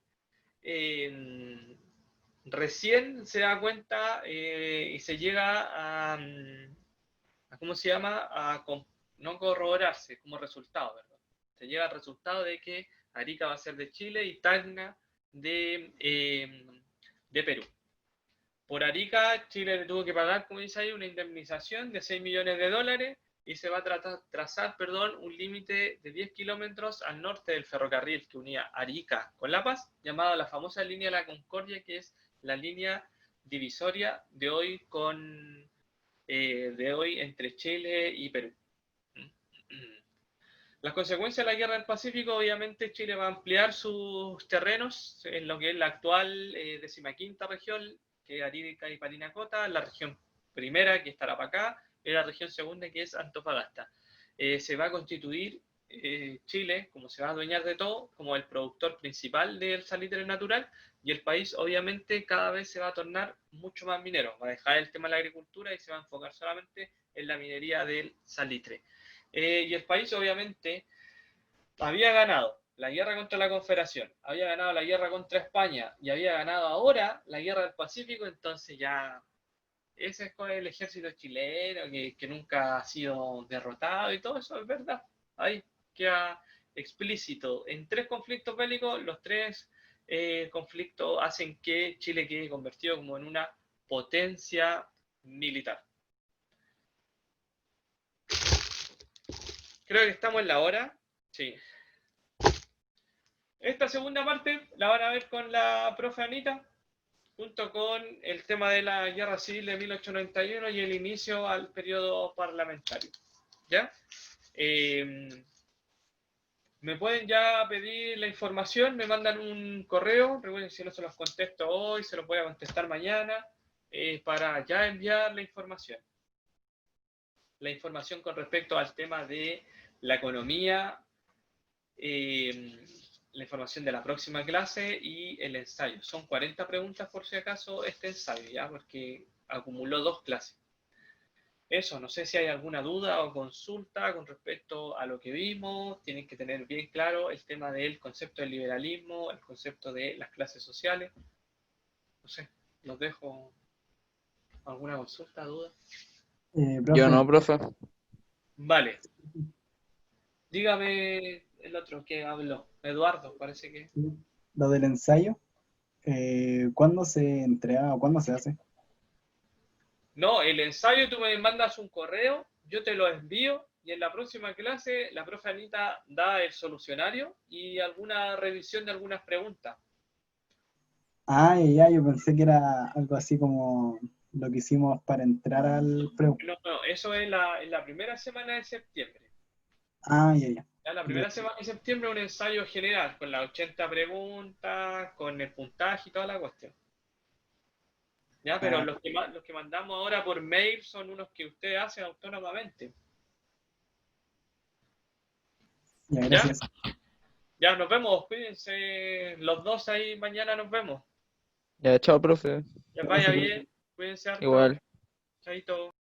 recién se da cuenta y se llega a ¿cómo se llama? No corroborarse como resultado, ¿verdad? Se llega al resultado de que Arica va a ser de Chile y Tacna de Perú. Por Arica, Chile le tuvo que pagar, como dice ahí, una indemnización de $6 millones y se va a trazar un límite de 10 kilómetros al norte del ferrocarril que unía Arica con La Paz, llamada la famosa línea de la Concordia, que es la línea divisoria de hoy entre Chile y Perú. Las consecuencias de la Guerra del Pacífico, obviamente Chile va a ampliar sus terrenos en lo que es la actual 15ª región, que es Arica y Parinacota, la región primera, que es Tarapacá, y la región segunda, que es Antofagasta. Se va a constituir Chile, como se va a adueñar de todo, como el productor principal del salitre natural, y el país obviamente cada vez se va a tornar mucho más minero, va a dejar el tema de la agricultura y se va a enfocar solamente en la minería del salitre. Y el país obviamente había ganado la guerra contra la Confederación, había ganado la guerra contra España y había ganado ahora la guerra del Pacífico, entonces ya ese es el ejército chileno que nunca ha sido derrotado y todo eso es verdad. Ahí queda explícito. En 3 conflictos bélicos, los 3 conflictos hacen que Chile quede convertido como en una potencia militar. Creo que estamos en la hora. Sí. Esta segunda parte la van a ver con la profe Anita. junto con el tema de la Guerra Civil de 1891 y el inicio al periodo parlamentario. ¿Ya? Me pueden ya pedir la información, me mandan un correo, recuerden, si no se los contesto hoy, se los voy a contestar mañana, para ya enviar la información. La información con respecto al tema de la economía, la información de la próxima clase y el ensayo. Son 40 preguntas por si acaso este ensayo, ¿ya? Porque acumuló 2 clases. Eso, no sé si hay alguna duda o consulta con respecto a lo que vimos. Tienen que tener bien claro el tema del concepto del liberalismo, el concepto de las clases sociales. No sé, los dejo. ¿Alguna consulta, duda? Profe, Yo no, profe. Vale. Dígame el otro que habló. Eduardo, parece que. lo del ensayo, ¿cuándo se entrega o cuándo se hace? No, el ensayo tú me mandas un correo, yo te lo envío y en la próxima clase la profe Anita da el solucionario y alguna revisión de algunas preguntas. Ah, ya, yo pensé que era algo así como lo que hicimos para entrar al preu. No, eso es en la primera semana de septiembre. Ah, ya. Ya, la primera semana de septiembre un ensayo general con las 80 preguntas, con el puntaje y toda la cuestión. Ya, pero Ah. los que mandamos ahora por mail son unos que usted hace autónomamente. Ya, gracias. Ya, nos vemos, cuídense los dos ahí, mañana nos vemos. Ya, chao, profe. Ya vaya bien, cuídense harto. Igual. Chaito.